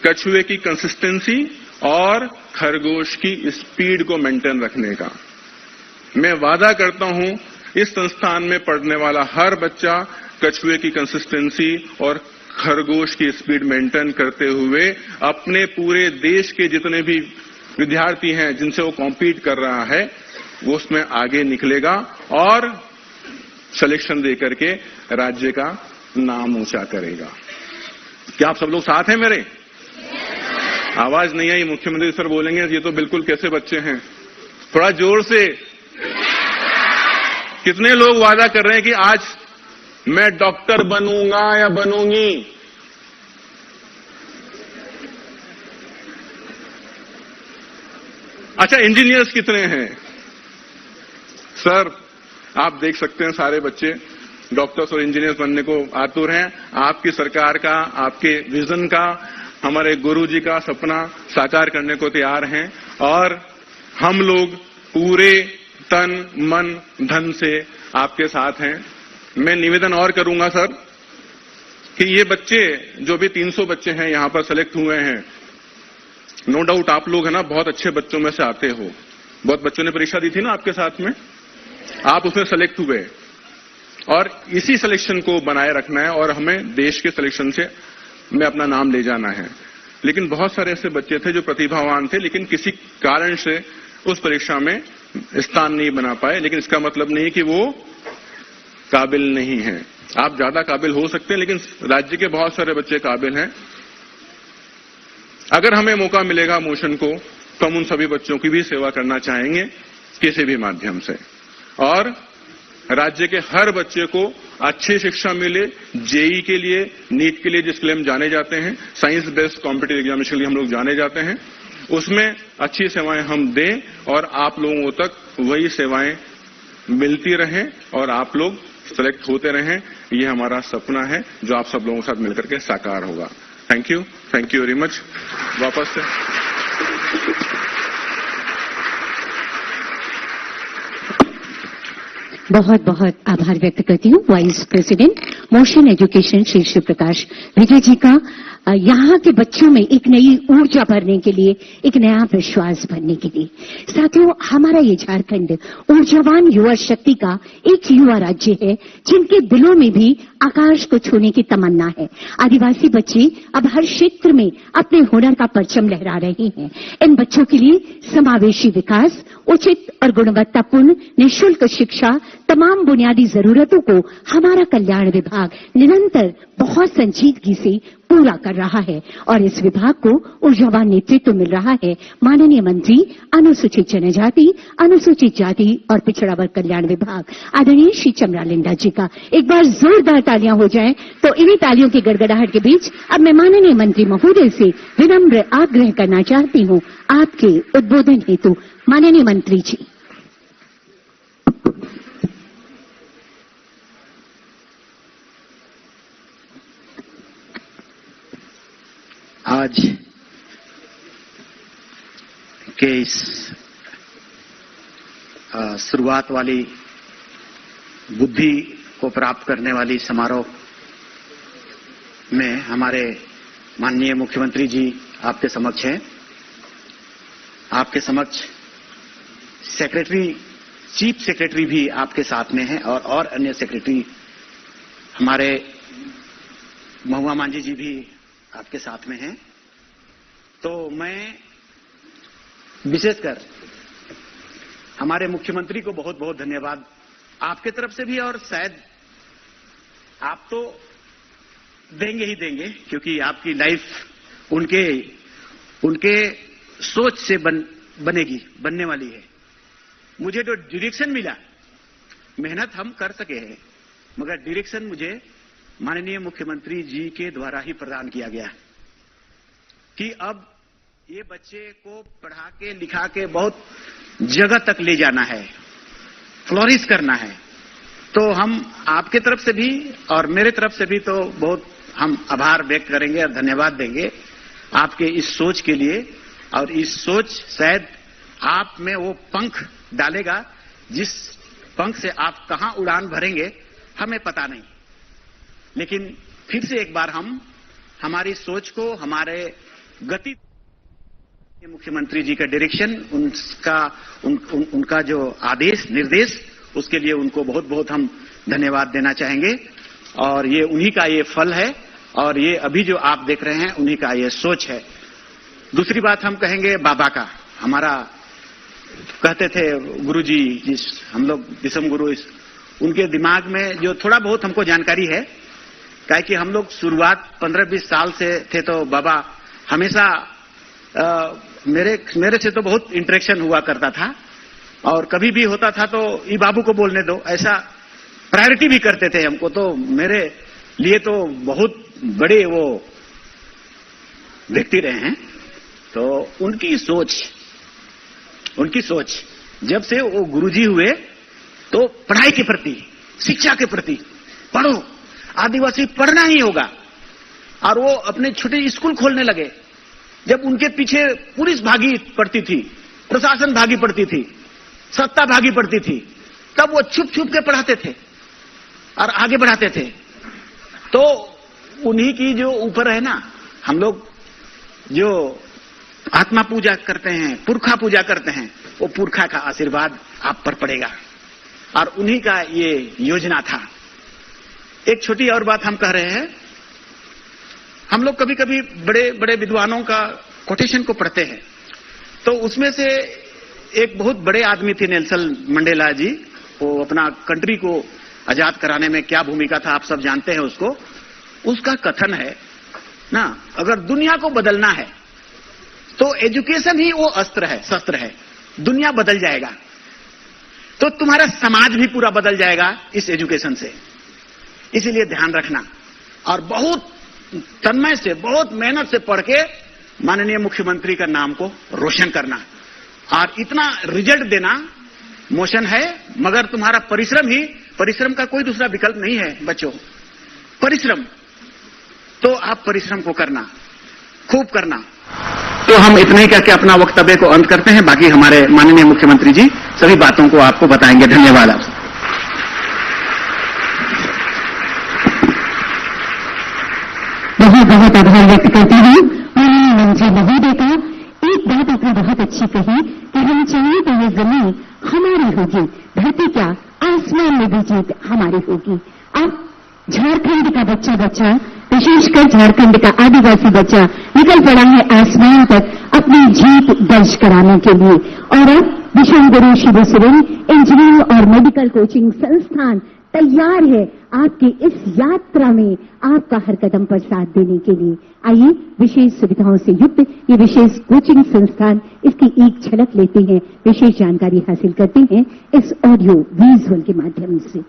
E: कछुए की कंसिस्टेंसी और खरगोश की स्पीड को मेंटेन रखने का। मैं वादा करता हूं इस संस्थान में पढ़ने वाला हर बच्चा कछुए की कंसिस्टेंसी और खरगोश की स्पीड मेंटेन करते हुए अपने पूरे देश के जितने भी विद्यार्थी हैं जिनसे वो कॉम्पीट कर रहा है वो उसमें आगे निकलेगा और सिलेक्शन देकर के राज्य का नाम ऊंचा करेगा। क्या आप सब लोग साथ हैं मेरे? आवाज नहीं आई, मुख्यमंत्री सर बोलेंगे ये तो बिल्कुल कैसे बच्चे हैं। थोड़ा जोर से। कितने लोग वादा कर रहे हैं कि आज मैं डॉक्टर बनूंगा या बनूंगी? अच्छा, इंजीनियर्स कितने हैं? सर आप देख सकते हैं सारे बच्चे डॉक्टर्स और इंजीनियर्स बनने को आतुर हैं। आपकी सरकार का, आपके विजन का, हमारे गुरुजी का सपना साकार करने को तैयार हैं और हम लोग पूरे तन मन धन से आपके साथ हैं। मैं निवेदन और करूंगा सर कि ये बच्चे जो भी 300 बच्चे हैं यहां पर सेलेक्ट हुए हैं, नो डाउट आप लोग है ना बहुत अच्छे बच्चों में से आते हो। बहुत बच्चों ने परीक्षा दी थी ना आपके साथ में, आप उसमें सेलेक्ट हुए और इसी सिलेक्शन को बनाए रखना है और हमें देश के सिलेक्शन से में अपना नाम ले जाना है। लेकिन बहुत सारे ऐसे बच्चे थे जो प्रतिभावान थे लेकिन किसी कारण से उस परीक्षा में स्थान नहीं बना पाए। लेकिन इसका मतलब नहीं कि वो काबिल नहीं है। आप ज्यादा काबिल हो सकते हैं लेकिन राज्य के बहुत सारे बच्चे काबिल हैं। अगर हमें मौका मिलेगा मोशन को तो हम उन सभी बच्चों की भी सेवा करना चाहेंगे किसी भी माध्यम से और राज्य के हर बच्चे को अच्छी शिक्षा मिले। जेई के लिए, नीट के लिए जिसके लिए हम जाने जाते हैं, साइंस बेस्ड कॉम्पिटिटिव एग्जामिनेशन के लिए हम लोग जाने जाते हैं, उसमें अच्छी सेवाएं हम दें और आप लोगों तक वही सेवाएं मिलती रहें और आप लोग सेलेक्ट होते रहें। ये हमारा सपना है जो आप सब लोगों के साथ मिलकर के साकार होगा। Thank you very much. वापस से
B: बहुत बहुत आभार व्यक्त करती हूँ vice president Motion Education Shri Shiv Prakash Vijay ji का। यहाँ के बच्चों में एक नई ऊर्जा भरने के लिए, एक नया विश्वास भरने के लिए। साथियों, हमारा ये झारखंड ऊर्जावान युवा शक्ति का एक युवा राज्य है जिनके दिलों में भी आकाश को छूने की तमन्ना है। आदिवासी बच्चे अब हर क्षेत्र में अपने हुनर का परचम लहरा रहे हैं। इन बच्चों के लिए समावेशी विकास, उचित और गुणवत्तापूर्ण निःशुल्क शिक्षा, तमाम बुनियादी जरूरतों को हमारा कल्याण विभाग निरंतर बहुत संजीदगी से पूरा कर रहा है और इस विभाग को ऊर्जावान नेतृत्व मिल रहा है माननीय मंत्री अनुसूचित जनजाति, अनुसूचित जाति और पिछड़ा वर्ग कल्याण विभाग आदरणीय श्री चमरा लिंडा जी का। एक बार जोरदार तालियां हो जाएं। तो इन्हीं तालियों की गड़गड़ाहट के बीच अब मैं माननीय मंत्री महोदय से विनम्र आग्रह करना चाहती हूं आपके उद्बोधन हेतु। माननीय मंत्री जी।
F: आज के इस शुरुआत वाली बुद्धि को प्राप्त करने वाली समारोह में हमारे माननीय मुख्यमंत्री जी आपके समक्ष हैं। आपके समक्ष सेक्रेटरी, चीफ सेक्रेटरी भी आपके साथ में हैं और अन्य सेक्रेटरी हमारे महुआ मांझी जी भी आपके साथ में हैं। तो मैं विशेषकर हमारे मुख्यमंत्री को बहुत बहुत धन्यवाद आपके तरफ से भी, और शायद आप तो देंगे ही देंगे क्योंकि आपकी लाइफ उनके सोच से बनने वाली है। मुझे जो डायरेक्शन मिला, मेहनत हम कर सके हैं मगर डायरेक्शन मुझे माननीय मुख्यमंत्री जी के द्वारा ही प्रदान किया गया कि अब ये बच्चे को पढ़ा के लिखा के बहुत जगह तक ले जाना है, फ्लोरिश करना है। तो हम आपके तरफ से भी और मेरे तरफ से भी तो बहुत हम आभार व्यक्त करेंगे और धन्यवाद देंगे आपके इस सोच के लिए। और इस सोच शायद आप में वो पंख डालेगा जिस पंख से आप कहां उड़ान भरेंगे हमें पता नहीं। लेकिन फिर से एक बार हम हमारी सोच को, हमारे गति, मुख्यमंत्री जी का डायरेक्शन, उनका जो आदेश निर्देश, उसके लिए उनको बहुत बहुत हम धन्यवाद देना चाहेंगे। और ये उन्हीं का ये फल है और ये अभी जो आप देख रहे हैं उन्हीं का ये सोच है। दूसरी बात हम कहेंगे बाबा का। हमारा कहते थे गुरुजी, जिस हम लोग दिसम गुरु, उनके दिमाग में जो थोड़ा बहुत हमको जानकारी है, क्या कि हम लोग शुरुआत 15-20 साल से थे तो बाबा हमेशा मेरे से तो बहुत इंटरेक्शन हुआ करता था और कभी भी होता था तो ई बाबू को बोलने दो, ऐसा प्रायोरिटी भी करते थे हमको। तो मेरे लिए तो बहुत बड़े वो व्यक्ति रहे हैं। तो उनकी सोच जब से वो गुरुजी हुए तो पढ़ाई के प्रति, शिक्षा के प्रति, पढ़ो, आदिवासी पढ़ना ही होगा। और वो अपने छोटे स्कूल खोलने लगे। जब उनके पीछे पुलिस भागी पड़ती थी, प्रशासन भागी पड़ती थी, सत्ता भागी पड़ती थी, तब वो छुप छुप के पढ़ाते थे और आगे बढ़ाते थे। तो उन्हीं की जो ऊपर है ना, हम लोग जो आत्मा पूजा करते हैं, पुरखा पूजा करते हैं, वो पुरखा का आशीर्वाद आप पर पड़ेगा और उन्हीं का ये योजना था। एक छोटी और बात हम कह रहे हैं, हम लोग कभी कभी बड़े बड़े विद्वानों का कोटेशन को पढ़ते हैं, तो उसमें से एक बहुत बड़े आदमी थे नेल्सन मंडेला जी। वो अपना कंट्री को आजाद कराने में क्या भूमिका था आप सब जानते हैं उसको। उसका कथन है ना, अगर दुनिया को बदलना है तो एजुकेशन ही वो अस्त्र है, शस्त्र है। दुनिया बदल जाएगा तो तुम्हारा समाज भी पूरा बदल जाएगा इस एजुकेशन से। इसीलिए ध्यान रखना और बहुत तन्मय से, बहुत मेहनत से पढ़ के माननीय मुख्यमंत्री का नाम को रोशन करना और इतना रिजल्ट देना मोशन है। मगर तुम्हारा परिश्रम का कोई दूसरा विकल्प नहीं है बच्चों। परिश्रम तो आप परिश्रम को करना, खूब करना। तो हम इतने ही करके अपना वक्तव्य को अंत करते हैं। बाकी हमारे माननीय मुख्यमंत्री जी सभी बातों को आपको बताएंगे। धन्यवाद आपसे।
B: बहुत बहुत आभार व्यक्त करती हूँ माननीय मंत्री महोदय का। एक बात आपने बहुत अच्छी कही कि हम चाहिए तो ये जमीन हमारी होगी, धरती क्या आसमान में भी जीत हमारी होगी। अब झारखंड का बच्चा विशेषकर झारखंड का आदिवासी बच्चा निकल पड़ा है आसमान तक अपनी जीत दर्ज कराने के लिए। और अब दिशोम गुरु शिबू सोरेन इंजीनियरिंग और मेडिकल कोचिंग संस्थान तैयार है आपकी इस यात्रा में आपका हर कदम पर साथ देने के लिए। आइए विशेष सुविधाओं से युक्त ये विशेष कोचिंग संस्थान, इसकी एक झलक लेते हैं, विशेष जानकारी हासिल करते हैं इस ऑडियो विजुअल के माध्यम से।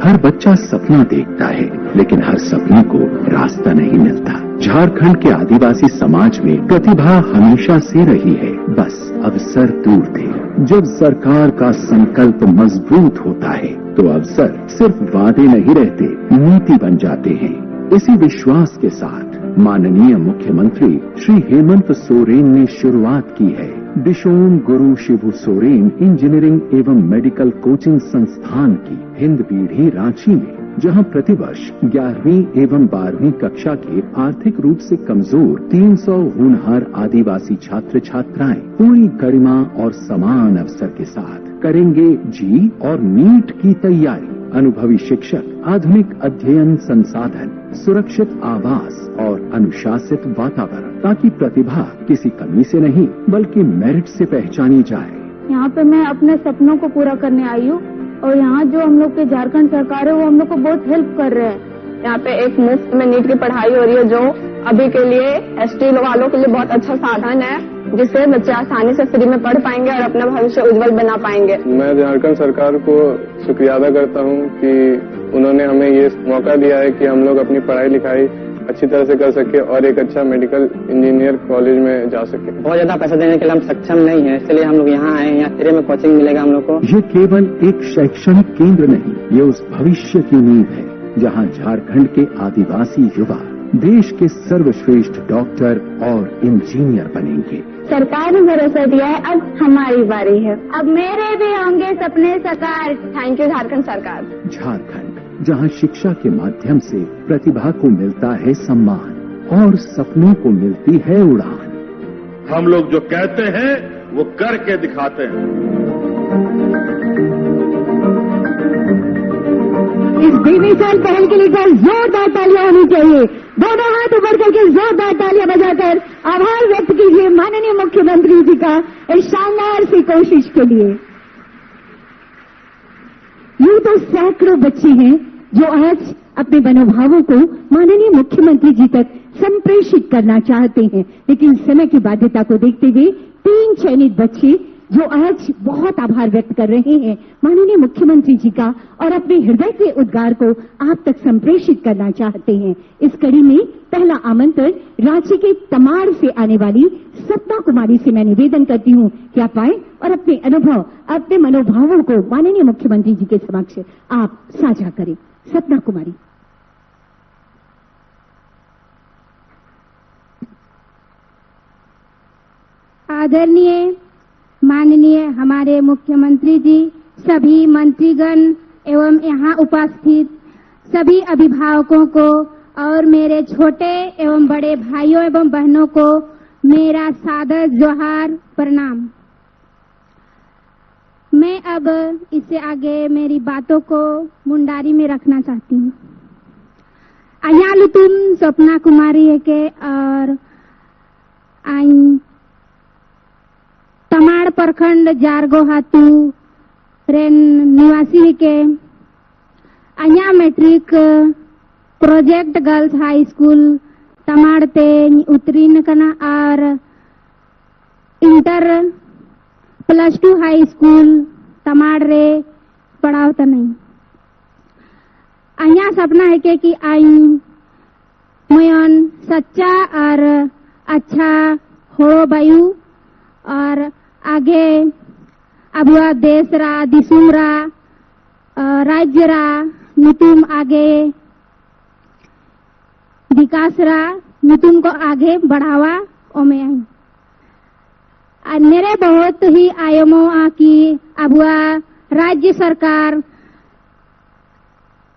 G: हर बच्चा सपना देखता है, लेकिन हर सपने को रास्ता नहीं मिलता। झारखंड के आदिवासी समाज में प्रतिभा हमेशा से रही है, बस अवसर दूर थे। जब सरकार का संकल्प मजबूत होता है तो अवसर सिर्फ वादे नहीं रहते, नीति बन जाते हैं। इसी विश्वास के साथ माननीय मुख्यमंत्री श्री हेमंत सोरेन ने शुरुआत की है दिशोम गुरु शिबू सोरेन इंजीनियरिंग एवं मेडिकल कोचिंग संस्थान की हिंदपीढ़ी रांची में, जहां प्रतिवर्ष 11वीं एवं 12वीं कक्षा के आर्थिक रूप से कमजोर 300 होनहार आदिवासी छात्र छात्राएं पूरी गरिमा और समान अवसर के साथ करेंगे जी और नीट की तैयारी। अनुभवी शिक्षक, आधुनिक अध्ययन संसाधन, सुरक्षित आवास और अनुशासित वातावरण, ताकि प्रतिभा किसी कमी से नहीं बल्कि मेरिट से पहचानी जाए।
H: यहाँ पे मैं अपने सपनों को पूरा करने आई हूँ और यहाँ जो हम लोग के झारखंड सरकार है वो हम लोग को बहुत हेल्प कर रहे हैं। यहाँ पे एक मुफ्त में नीट की पढ़ाई हो रही है, जो अभी के लिए एसटी वालों के लिए बहुत अच्छा साधन है, जिससे बच्चे आसानी से फ्री में पढ़ पाएंगे और अपना भविष्य उज्जवल बना पाएंगे। मैं झारखंड सरकार को शुक्रिया अदा करता हूँ कि उन्होंने हमें ये मौका दिया है कि हम लोग अपनी पढ़ाई लिखाई अच्छी तरह से कर सके और एक अच्छा मेडिकल इंजीनियर कॉलेज में जा सके। बहुत ज्यादा पैसा देने के लिए हम सक्षम नहीं है, इसलिए हम लोग यहाँ आए हैं। यहाँ फ्री में कोचिंग मिलेगा हम लोग को।
G: ये केवल एक शैक्षणिक केंद्र नहीं, ये उस भविष्य की नींव है जहाँ झारखंड के आदिवासी युवा देश के सर्वश्रेष्ठ डॉक्टर और इंजीनियर बनेंगे।
H: सरकार ने भरोसा दिया है, अब हमारी बारी है। अब मेरे भी होंगे सपने साकार। थैंक यू झारखंड सरकार। झारखंड,
G: जहां शिक्षा के माध्यम से प्रतिभा को मिलता है सम्मान और सपनों को मिलती है उड़ान।
I: हम लोग जो कहते हैं वो करके दिखाते हैं।
B: इस बेमिसाल पहल के लिए जोरदार तालियां होनी चाहिए। दोनों हाथ ऊपर करके जोरदार तालियां बजाकर आभार व्यक्त कीजिए माननीय मुख्यमंत्री जी का इस शानदार सी कोशिश के लिए। यूं तो सैकड़ों बच्चे हैं जो आज अपने मनोभावों को माननीय मुख्यमंत्री जी तक संप्रेषित करना चाहते हैं, लेकिन समय की बाध्यता को देखते हुए 3 चयनित बच्चे जो आज बहुत आभार व्यक्त कर रहे हैं माननीय मुख्यमंत्री जी का और अपने हृदय के उद्गार को आप तक संप्रेषित करना चाहते हैं। इस कड़ी में पहला आमंत्रण रांची के तमाड़ से आने वाली सपना कुमारी से मैं निवेदन करती हूं कि आप आए और अपने अनुभव, अपने मनोभावों को माननीय मुख्यमंत्री जी के समक्ष आप साझा करें। सपना कुमारी।
H: आदरणीय माननीय हमारे मुख्यमंत्री जी, सभी मंत्रीगण एवं यहाँ उपस्थित सभी अभिभावकों को और मेरे छोटे एवं बड़े भाइयों एवं बहनों को मेरा सादर जोहार प्रणाम। मैं अब इससे आगे मेरी बातों को मुंडारी में रखना चाहती हूँ। अयालु तुम सपना कुमारी है के और तमाड़ प्रखंड जारगो हातू रेन निवासी है के अया matric project girls high school Tamar ते उत्तीर्ण करना और इंटर +2 हाई स्कूल तमाड़ रे पढ़ाओ तो नहीं। अया सपना है के कि आई मयन सच्चा और अच्छा हो बायू और आगे अबुआ देश रा दिसुम रा राज्य रा नुतुम आगे विकास रा नुतुम को आगे बढ़ावा ओमे आई। मेरे बहुत ही आयमो की अबुआ राज्य सरकार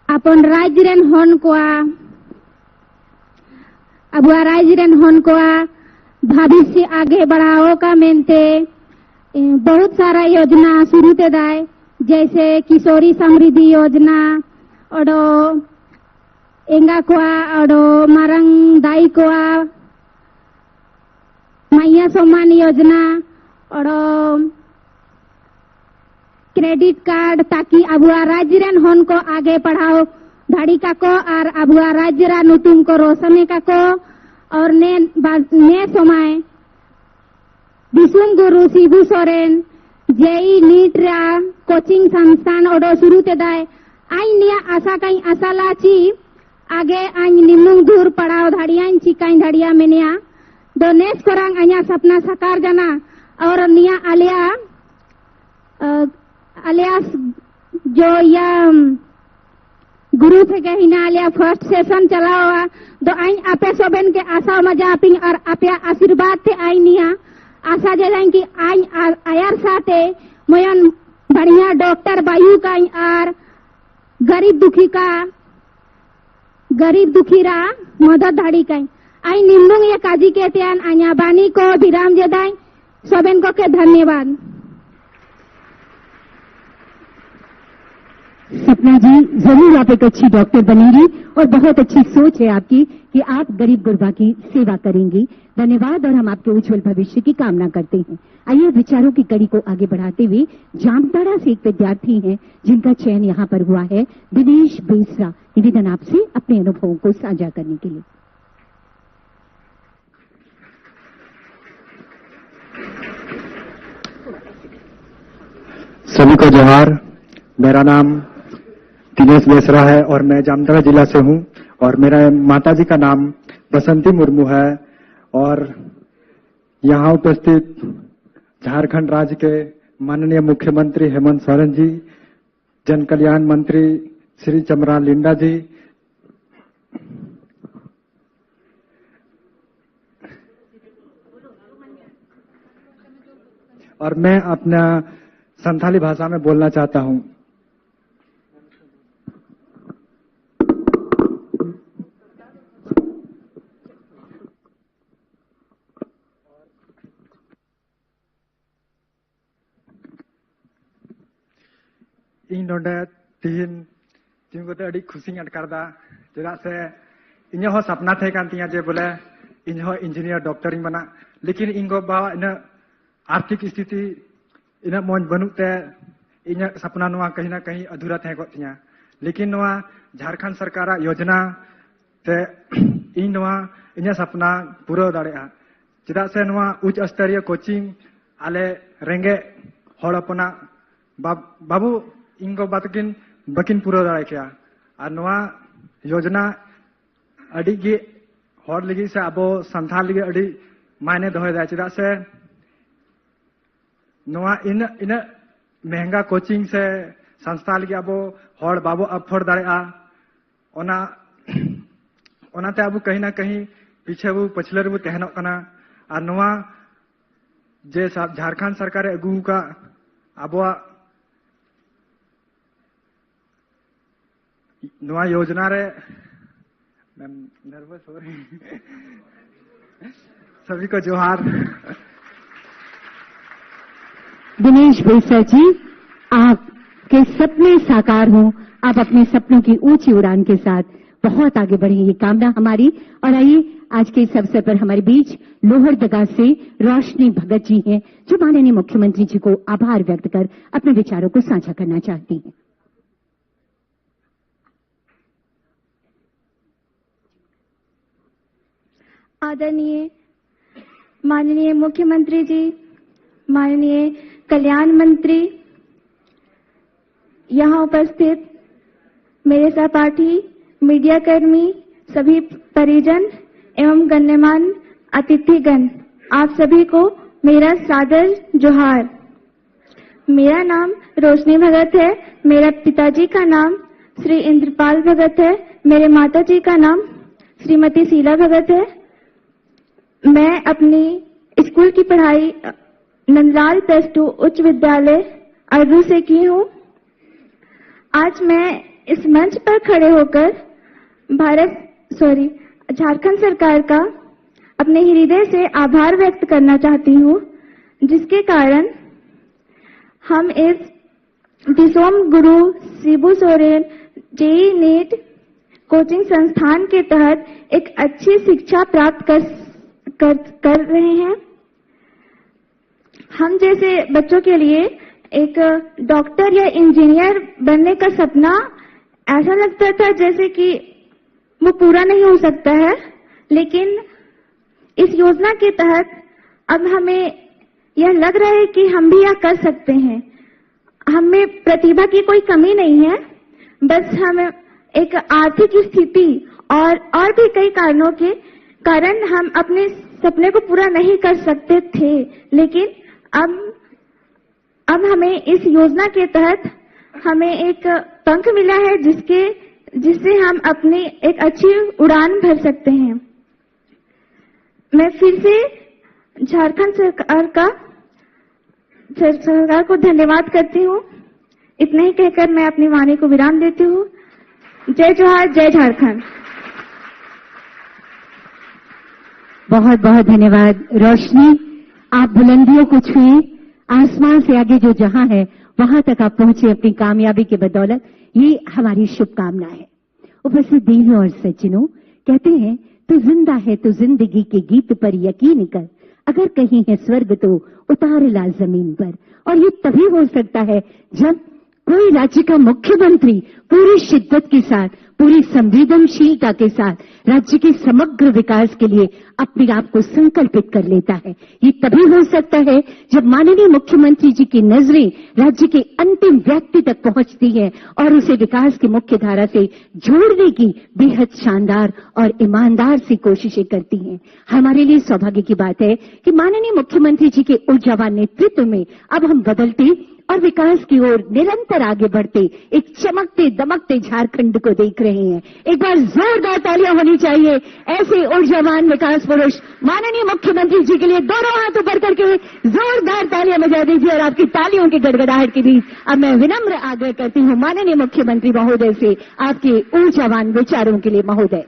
H: अपन राज्य रेन हन को अबुआ राज्य रेन हन को भविष्य आगे बढ़ाओ का मेनते बहुत सारा योजना शुरू ते दाए, जैसे किशोरी समृद्धि योजना और एंगा कोआ और मारंग दाई कोआ मैया सम्मान योजना और क्रेडिट कार्ड, ताकि अबुआ राज्य रेन हन को आगे पढ़ाओ धाड़ी का को और अबुआ राज्य रा नुतुम को रोशने का को और ने समय दिसुम गुरु शिबू सोरेन जेई नीट रा कोचिंग संस्थान ओडो शुरू ते दाए आई निया आशा कई आशा लाची आगे आई निमुंग दूर पढ़ाओ धाड़िया चिकाई धाड़िया मेनिया दो नेस कोरंग अया सपना साकार जाना और निया आलिया जो या गुरु थे के हिना आलिया फर्स्ट सेशन चलावा दो आई आपे सोबेन के आशा मजा पिंग और आपे आशीर्वाद थे आई निया आशा जलाएं कि आई आयर साथे मयन बढ़िया डॉक्टर बायू का और गरीब दुखी रा मदद धाड़ी का आई निम्नुंग ये काजी के त्यान आया बानी को विराम जदाई सोबेन को के धन्यवाद।
B: सपना जी, जरूर आप एक अच्छी डॉक्टर बनेंगी और बहुत अच्छी सोच है आपकी कि आप गरीब गुरबा की सेवा करेंगी। धन्यवाद और हम आपके उज्जवल भविष्य की कामना करते हैं। आइए विचारों की कड़ी को आगे बढ़ाते हुए जामताड़ा से एक विद्यार्थी हैं जिनका चयन यहाँ पर हुआ है, दिनेश बेसरा। निवेदन आपसे अपने अनुभवों को साझा करने के लिए।
J: सभी को जोहार। मेरा नाम दिनेश बेसरा है और मैं जामताड़ा जिला से हूं और मेरा माताजी का नाम बसंती मुर्मू है और यहाँ उपस्थित झारखंड राज्य के माननीय मुख्यमंत्री हेमंत सोरेन जी, जन कल्याण मंत्री श्री चमरा लिंडा जी, और मैं अपना संथाली भाषा में बोलना चाहता हूं। इन नोडे तीन चिंगोते अड़ी खुशी अटकारदा चेदा से इन हो सपना थे कान तिया जे बोले इन हो इंजीनियर डॉक्टर इन बना, लेकिन इनको बा इन आर्थिक स्थिति इन मौज बनुते ᱤᱧᱟᱹᱜ ᱥᱟᱯᱱᱟ ᱱᱚᱣᱟ कहीं ना कहीं अधूरा तहे कोग तिᱧᱟ लेकिन नोआ झारखंड सरकार योजना ते इन नोआ इᱧᱟᱹᱜ सपना पूरा दाड़ेगा चेदा से नोआ उच्च स्तरीय कोचिंग आले रेंगे हड़ अपना बाबू इनको बातकिन बकिन पूरा दाड़े किया और नोआ योजना अड़ी गे हड़ लगी से अब संथाल लगी अड़ी मायने दोहदा चेदा से नोआ इन महंगा कोचिंग से संस्था लगी अब हड़ बाबू अफोर्ड दाड़ेगा ओनाते अब कहीं ना कहीं पीछे वो पछले रे वो तहनोग कना और नोआ जे झारखंड सरकार अगू का अबवा नोआ योजना रे नर्वस हो रही सभी को जोहार।
B: दिनेश बेसर जी, आपके सपने साकार हों, आप अपने सपनों की ऊंची उड़ान के साथ बहुत आगे बढ़े, ये कामना हमारी। और आइए आज के इस अवसर पर हमारे बीच लोहरदगा से रोशनी भगत जी हैं, जो माननीय मुख्यमंत्री जी को आभार व्यक्त कर अपने विचारों को साझा करना चाहती हैं।
H: आदरणीय माननीय मुख्यमंत्री जी, माननीय कल्याण मंत्री, यहाँ उपस्थित मेरे सहपाठी, मीडिया कर्मी, सभी परिजन एवं गण्यमान अतिथिगण, आप सभी को मेरा सादर जोहार। मेरा नाम रोशनी भगत है। मेरा पिताजी का नाम श्री इंद्रपाल भगत है। मेरे माताजी का नाम श्रीमती शीला भगत है। मैं अपनी स्कूल की पढ़ाई नंदलाल +2 उच्च विद्यालय अरदू से की हूँ। आज मैं इस मंच पर खड़े होकर झारखंड सरकार का अपने हृदय से आभार व्यक्त करना चाहती हूँ, जिसके कारण हम इस Dishom Guru Shibu Soren JEE NEET coaching संस्थान के तहत एक अच्छी शिक्षा प्राप्त कर रहे हैं। हम जैसे बच्चों के लिए एक डॉक्टर या इंजीनियर बनने का सपना ऐसा लगता था जैसे कि वो पूरा नहीं हो सकता है, लेकिन इस योजना के तहत अब हमें यह लग रहा है कि हम भी यह कर सकते हैं। हमें प्रतिभा की कोई कमी नहीं है, बस हम एक आर्थिक स्थिति और भी कई कारणों के कारण हम अपने सपने को पूरा नहीं कर सकते थे, लेकिन अब हमें इस योजना के तहत हमें एक पंख मिला है जिससे हम अपनी एक अच्छी उड़ान भर सकते हैं। मैं फिर से झारखंड सरकार को धन्यवाद करती हूँ। इतना ही कहकर मैं अपनी वाणी को विराम देती हूँ। जय जोहार, जय झारखंड।
B: बहुत बहुत धन्यवाद रोशनी, आप बुलंदियों को छुए, आसमान से आगे जो जहां है वहां तक आप पहुंचे अपनी कामयाबी के बदौलत, ये हमारी शुभकामना है। उपस्थित देवियों और सज्जनों, कहते हैं तू जिंदा है तो जिंदगी के गीत पर यकीन कर, अगर कहीं है स्वर्ग तो उतार ला जमीन पर। और ये तभी हो सकता है जब कोई राज्य का मुख्यमंत्री पूरी शिद्दत के साथ, पूरी संवेदनशीलता के साथ राज्य के समग्र विकास के लिए अपने आप को संकल्पित कर लेता है। ये तभी हो सकता है जब माननीय मुख्यमंत्री जी की नजरें राज्य के अंतिम व्यक्ति तक पहुंचती है और उसे विकास की मुख्य धारा से जोड़ने की बेहद शानदार और ईमानदार सी कोशिशें करती हैं। हमारे लिए सौभाग्य की बात है कि माननीय मुख्यमंत्री जी के ऊर्जावान नेतृत्व में अब हम बदलते और विकास की ओर निरंतर आगे बढ़ते एक चमकते दमकते झारखंड को देख रहे हैं। एक बार जोरदार तालियां होनी चाहिए ऐसे ऊर्जावान विकास पुरुष माननीय मुख्यमंत्री जी के लिए। दोनों हाथ ऊपर करके जोरदार तालियां बजा दीजिए। और आपकी तालियों की गड़गड़ाहट के बीच अब मैं विनम्र आग्रह करती हूं माननीय मुख्यमंत्री महोदय से आपके ऊर्जावान विचारों के लिए। महोदय।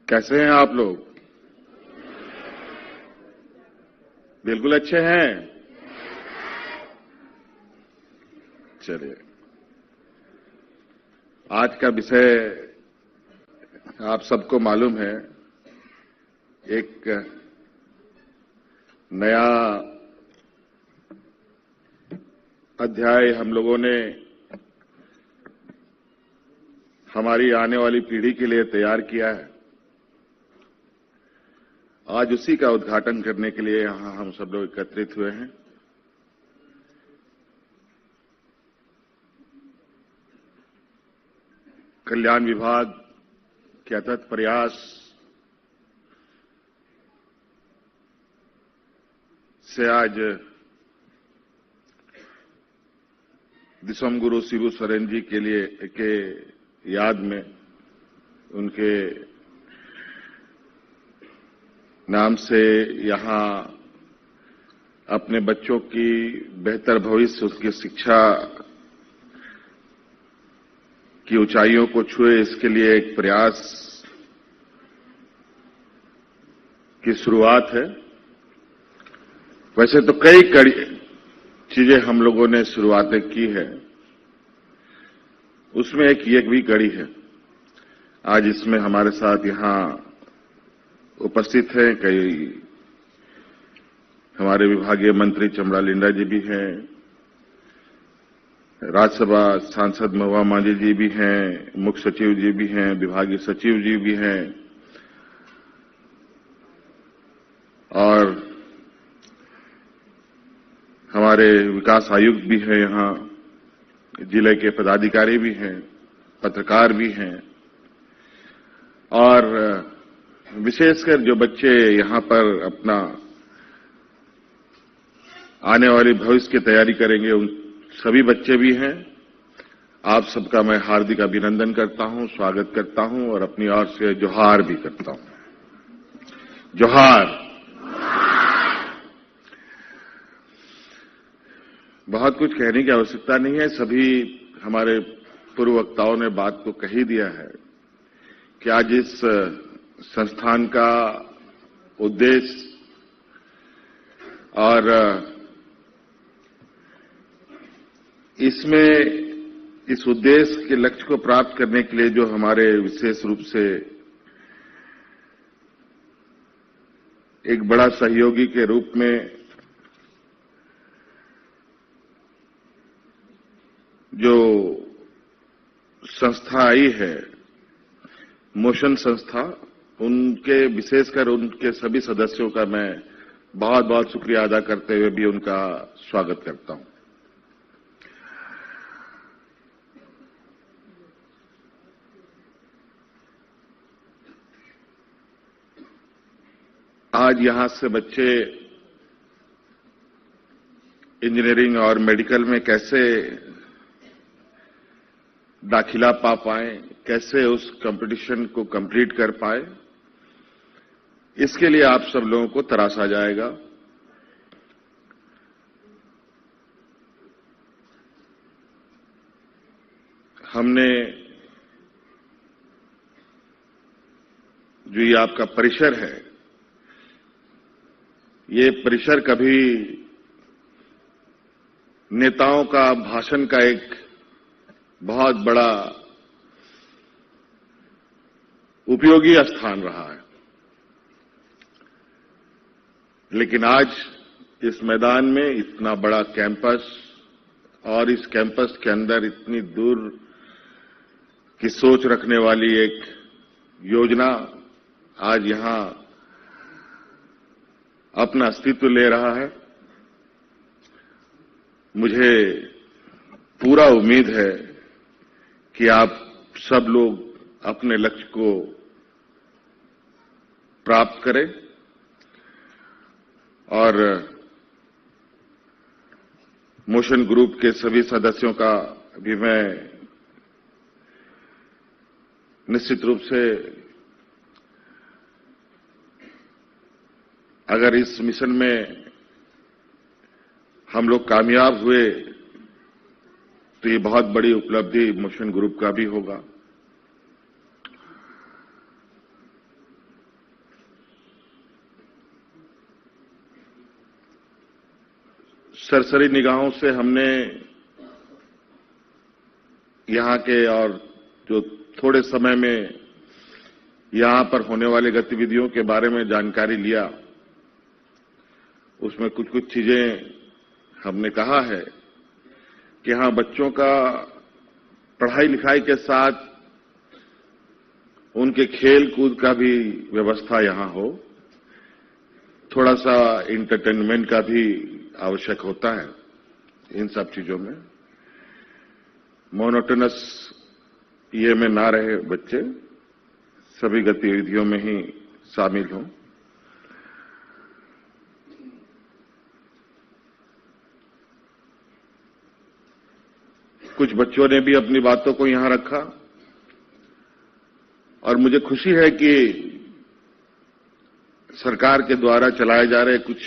I: कैसे हैं आप लोग? बिल्कुल अच्छे हैं। चलिए, आज का विषय आप सबको मालूम है। एक नया अध्याय हम लोगों ने हमारी आने वाली पीढ़ी के लिए तैयार किया है। आज उसी का उद्घाटन करने के लिए यहां हम सब लोग एकत्रित हुए हैं। कल्याण विभाग के अथक प्रयास से आज दिसोम गुरु शिबू सोरेन जी के याद में उनके नाम से यहां अपने बच्चों की बेहतर भविष्य, उसकी शिक्षा की ऊंचाइयों को छुए, इसके लिए एक प्रयास की शुरुआत है। वैसे तो कई चीजें हम लोगों ने शुरुआतें की है, उसमें एक ये भी कड़ी है। आज इसमें हमारे साथ यहां उपस्थित हैं कई हमारे विभागीय मंत्री चमड़ा लिंडा जी भी हैं, राज्यसभा सांसद महुआ मांझी जी भी हैं, मुख्य सचिव जी भी हैं, विभागीय सचिव जी भी हैं और हमारे विकास आयुक्त भी हैं, यहां जिले के पदाधिकारी भी हैं, पत्रकार भी हैं और विशेषकर जो बच्चे यहां पर अपना आने वाले भविष्य की तैयारी करेंगे, उन सभी बच्चे भी हैं। आप सबका मैं हार्दिक अभिनंदन करता हूं, स्वागत करता हूं और अपनी ओर से जोहार भी करता हूं। जोहार। बहुत कुछ कहने की आवश्यकता नहीं है, सभी हमारे पूर्व वक्ताओं ने बात को कही दिया है कि आज इस संस्थान का उद्देश्य और इस उद्देश्य के लक्ष्य को प्राप्त करने के लिए जो हमारे विशेष रूप से एक बड़ा सहयोगी के रूप में जो संस्था आई है, मोशन संस्था, उनके विशेषकर उनके सभी सदस्यों का मैं बहुत बहुत शुक्रिया अदा करते हुए भी उनका स्वागत करता हूं। आज यहां से बच्चे इंजीनियरिंग और मेडिकल में कैसे दाखिला पा पाए, कैसे उस कंपटीशन को कंप्लीट कर पाए, इसके लिए आप सब लोगों को तराशा जाएगा। हमने जो ये आपका परिसर है, ये परिसर कभी नेताओं का भाषण का एक बहुत बड़ा उपयोगी स्थान रहा है, लेकिन आज इस मैदान में इतना बड़ा कैंपस और इस कैंपस के अंदर इतनी दूर की सोच रखने वाली एक योजना आज यहां अपना अस्तित्व ले रहा है। मुझे पूरा उम्मीद है कि आप सब लोग अपने लक्ष्य को प्राप्त करें और मोशन ग्रुप के सभी सदस्यों का भी मैं निश्चित रूप से, अगर इस मिशन में हम लोग कामयाब हुए तो ये बहुत बड़ी उपलब्धि मोशन ग्रुप का भी होगा। सरसरी निगाहों से हमने यहां के और जो थोड़े समय में यहां पर होने वाली गतिविधियों के बारे में जानकारी लिया, उसमें कुछ कुछ चीजें हमने कहा है कि हां, बच्चों का पढ़ाई लिखाई के साथ उनके खेल कूद का भी व्यवस्था यहां हो, थोड़ा सा एंटरटेनमेंट का भी आवश्यक होता है। इन सब चीजों में मोनोटोनस ये में ना रहे, बच्चे सभी गतिविधियों में ही शामिल हों। कुछ बच्चों ने भी अपनी बातों को यहां रखा और मुझे खुशी है कि सरकार के द्वारा चलाए जा रहे कुछ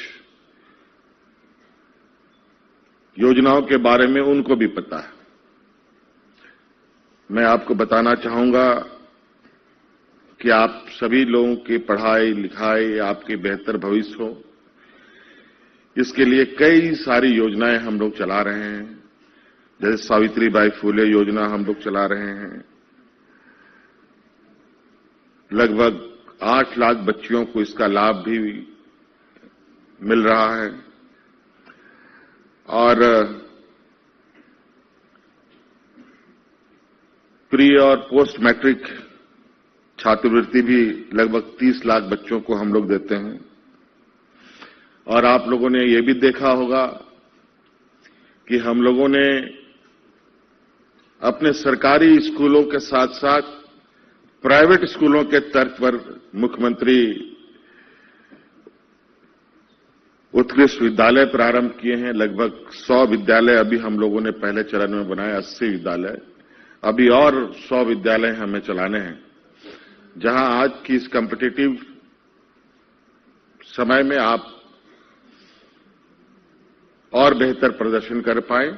I: योजनाओं के बारे में उनको भी पता है। मैं आपको बताना चाहूंगा कि आप सभी लोगों की पढ़ाई लिखाई, आपके बेहतर भविष्य हो, इसके लिए कई सारी योजनाएं हम लोग चला रहे हैं। जैसे सावित्रीबाई फुले योजना हम लोग चला रहे हैं। लगभग 8 लाख बच्चियों को इसका लाभ भी मिल रहा है और प्री और पोस्ट मैट्रिक छात्रवृत्ति भी लगभग 30 लाख बच्चों को हम लोग देते हैं। और आप लोगों ने ये भी देखा होगा कि हम लोगों ने अपने सरकारी स्कूलों के साथ साथ प्राइवेट स्कूलों के तर्ज पर मुख्यमंत्री उत्कृष्ट विद्यालय प्रारंभ किए हैं। लगभग 100 विद्यालय अभी हम लोगों ने पहले चरण में बनाए, 80 विद्यालय, अभी और 100 विद्यालय हमें चलाने हैं, जहां आज की इस कॉम्पिटिटिव समय में आप और बेहतर प्रदर्शन कर पाए।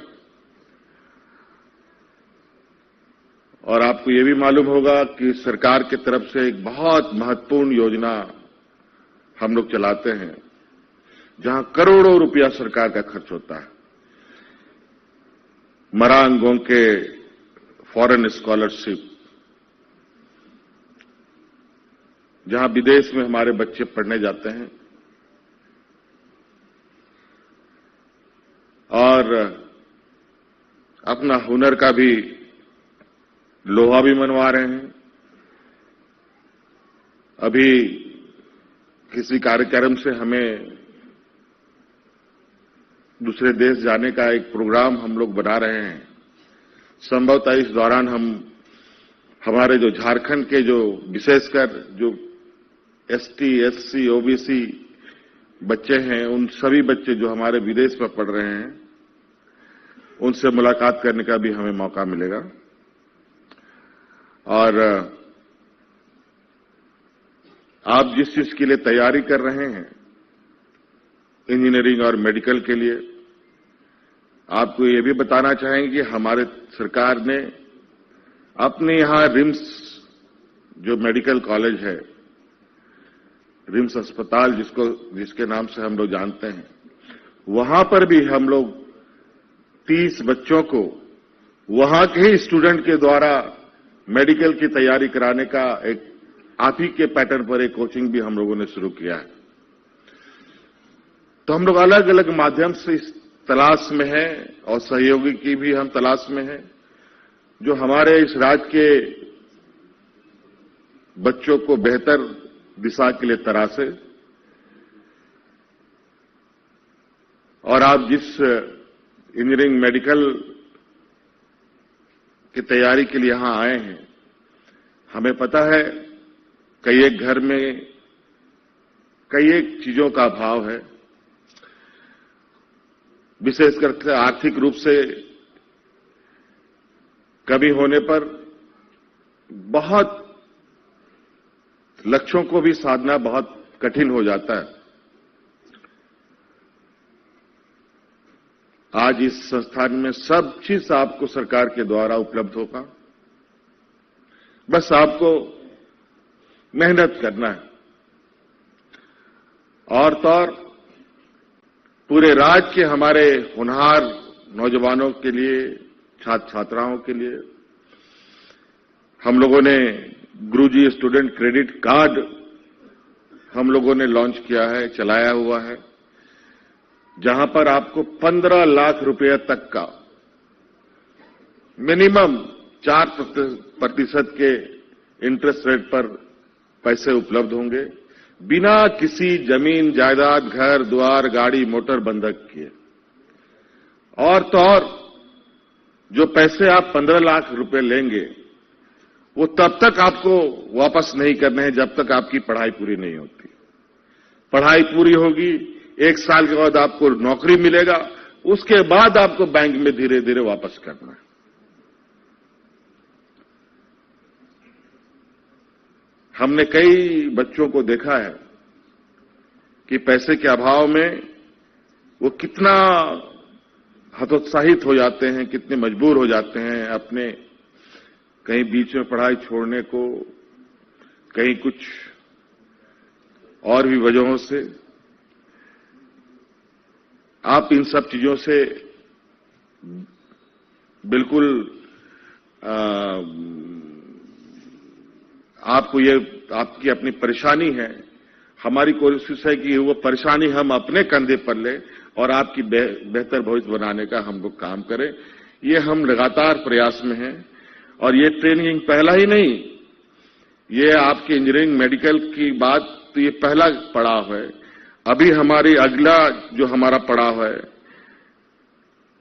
I: और आपको ये भी मालूम होगा कि सरकार की तरफ से एक बहुत महत्वपूर्ण योजना हम लोग चलाते हैं, जहां करोड़ों रुपया सरकार का खर्च होता है। मरांगों के फॉरेन स्कॉलरशिप, जहां विदेश में हमारे बच्चे पढ़ने जाते हैं और अपना हुनर का भी लोहा भी मनवा रहे हैं। अभी किसी कार्यक्रम से हमें दूसरे देश जाने का एक प्रोग्राम हम लोग बना रहे हैं। संभवतः इस दौरान हम हमारे जो झारखंड के जो विशेषकर जो एसटी, एससी, ओबीसी बच्चे हैं, उन सभी बच्चे जो हमारे विदेश में पढ़ रहे हैं, उनसे मुलाकात करने का भी हमें मौका मिलेगा। और आप जिस चीज के लिए तैयारी कर रहे हैं, इंजीनियरिंग और मेडिकल के लिए, आपको ये भी बताना चाहेंगे कि हमारे सरकार ने अपने यहां रिम्स जो मेडिकल कॉलेज है, रिम्स अस्पताल जिसके नाम से हम लोग जानते हैं, वहां पर भी हम लोग 30 बच्चों को वहां के ही स्टूडेंट के द्वारा मेडिकल की तैयारी कराने का एक आप ही के पैटर्न पर एक कोचिंग भी हम लोगों ने शुरू किया है। तो हम लोग अलग अलग माध्यम से इस तलाश में हैं और सहयोगी की भी हम तलाश में हैं, जो हमारे इस राज्य के बच्चों को बेहतर दिशा के लिए तरासे। और आप जिस इंजीनियरिंग मेडिकल की तैयारी के लिए यहां आए हैं, हमें पता है कई एक घर में कई एक चीजों का अभाव है, विशेषकर आर्थिक रूप से कमी होने पर बहुत लक्ष्यों को भी साधना बहुत कठिन हो जाता है। आज इस संस्थान में सब चीज आपको सरकार के द्वारा उपलब्ध होगा, बस आपको मेहनत करना है। और तो और पूरे राज्य के हमारे होनहार नौजवानों के लिए, छात्र छात्राओं के लिए हम लोगों ने गुरुजी स्टूडेंट क्रेडिट कार्ड हम लोगों ने लॉन्च किया है, चलाया हुआ है, जहां पर आपको 15 लाख रुपए तक का मिनिमम 4% के इंटरेस्ट रेट पर पैसे उपलब्ध होंगे, बिना किसी जमीन जायदाद, घर द्वार, गाड़ी मोटर बंधक किए। और तो और जो पैसे आप 15 लाख रुपए लेंगे वो तब तक आपको वापस नहीं करने हैं जब तक आपकी पढ़ाई पूरी नहीं होती। पढ़ाई पूरी होगी, 1 साल के बाद आपको नौकरी मिलेगा, उसके बाद आपको बैंक में धीरे धीरे वापस करना है। हमने कई बच्चों को देखा है कि पैसे के अभाव में वो कितना हतोत्साहित हो जाते हैं, कितने मजबूर हो जाते हैं अपने कहीं बीच में पढ़ाई छोड़ने को, कहीं कुछ और भी वजहों से। आप इन सब चीजों से बिल्कुल आपको ये आपकी अपनी परेशानी है। हमारी कोशिश है कि वो परेशानी हम अपने कंधे पर लें और आपकी बेहतर भविष्य बनाने का हम लोग काम करें। ये हम लगातार प्रयास में हैं और ये ट्रेनिंग पहला ही नहीं, ये आपके इंजीनियरिंग मेडिकल की बात तो ये पहला पड़ाव है। अभी हमारी अगला जो हमारा पड़ाव है,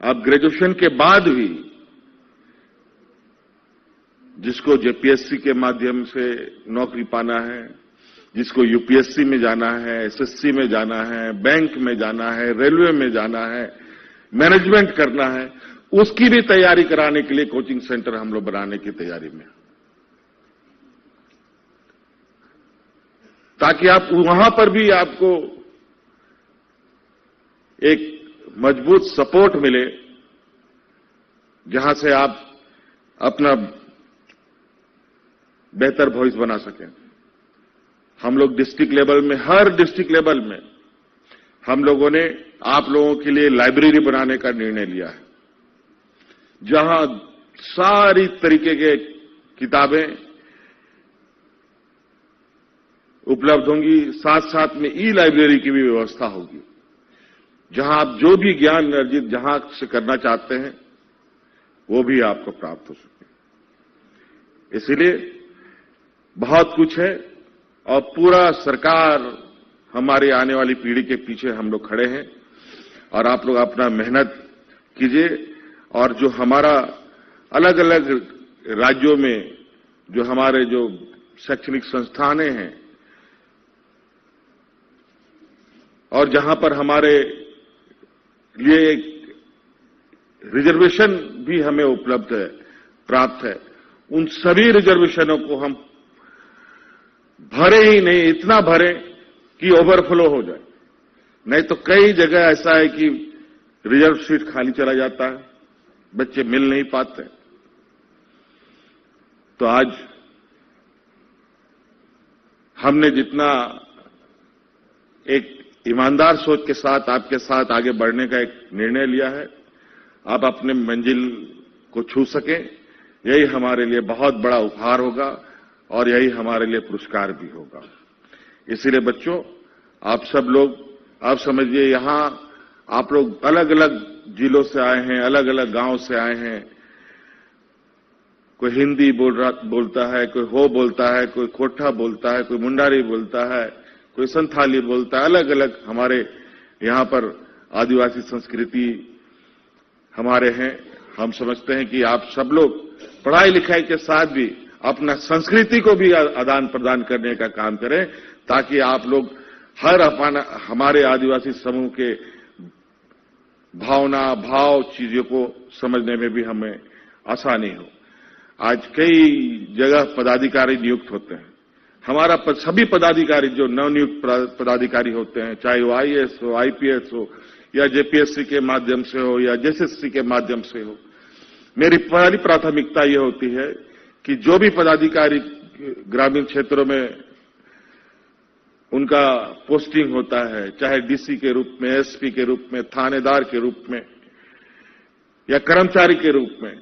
I: अब ग्रेजुएशन के बाद भी जिसको जेपीएससी के माध्यम से नौकरी पाना है, जिसको यूपीएससी में जाना है, एसएससी में जाना है, बैंक में जाना है, रेलवे में जाना है, मैनेजमेंट करना है, उसकी भी तैयारी कराने के लिए कोचिंग सेंटर हम लोग बनाने की तैयारी में, ताकि आप वहां पर भी आपको एक मजबूत सपोर्ट मिले, जहां से आप अपना बेहतर भविष्य बना सकें। हम लोग डिस्ट्रिक्ट लेवल में, हर डिस्ट्रिक्ट लेवल में हम लोगों ने आप लोगों के लिए लाइब्रेरी बनाने का निर्णय लिया है, जहां सारी तरीके के किताबें उपलब्ध होंगी, साथ साथ में ई लाइब्रेरी की भी व्यवस्था होगी, जहां आप जो भी ज्ञान अर्जित जहां से करना चाहते हैं वो भी आपको प्राप्त हो सके। इसलिए बहुत कुछ है और पूरा सरकार हमारी आने वाली पीढ़ी के पीछे हम लोग खड़े हैं और आप लोग अपना मेहनत कीजिए। और जो हमारा अलग अलग राज्यों में जो हमारे जो शैक्षणिक संस्थानें हैं और जहां पर हमारे लिए एक रिजर्वेशन भी हमें उपलब्ध है, प्राप्त है, उन सभी रिजर्वेशनों को हम भरे ही नहीं, इतना भरे कि ओवरफ्लो हो जाए। नहीं तो कई जगह ऐसा है कि रिजर्व सीट खाली चला जाता है, बच्चे मिल नहीं पाते। तो आज हमने जितना एक ईमानदार सोच के साथ आपके साथ आगे बढ़ने का एक निर्णय लिया है, आप अपने मंजिल को छू सकें, यही हमारे लिए बहुत बड़ा उपहार होगा और यही हमारे लिए पुरस्कार भी होगा। इसीलिए बच्चों, आप सब लोग, आप समझिए यहां आप लोग अलग अलग जिलों से आए हैं, अलग अलग गांव से आए हैं। कोई हिंदी बोलता है, कोई हो बोलता है, कोई कोठा बोलता है, कोई मुंडारी बोलता है, कोई संथाली बोलता है। अलग अलग हमारे यहां पर आदिवासी संस्कृति हमारे हैं। हम समझते हैं कि आप सब लोग पढ़ाई लिखाई के साथ भी अपना संस्कृति को भी आदान प्रदान करने का काम करें, ताकि आप लोग हमारे आदिवासी समूह के भावना, भाव, चीजों को समझने में भी हमें आसानी हो। आज कई जगह पदाधिकारी नियुक्त होते हैं। हमारा सभी पदाधिकारी जो नवनियुक्त पदाधिकारी होते हैं, चाहे वो आईएएस हो, आईपीएस हो या जेपीएससी के माध्यम से हो या जेएसएससी के माध्यम से हो, मेरी पहली प्राथमिकता ये होती है कि जो भी पदाधिकारी ग्रामीण क्षेत्रों में उनका पोस्टिंग होता है, चाहे डीसी के रूप में, एसपी के रूप में, थानेदार के रूप में या कर्मचारी के रूप में,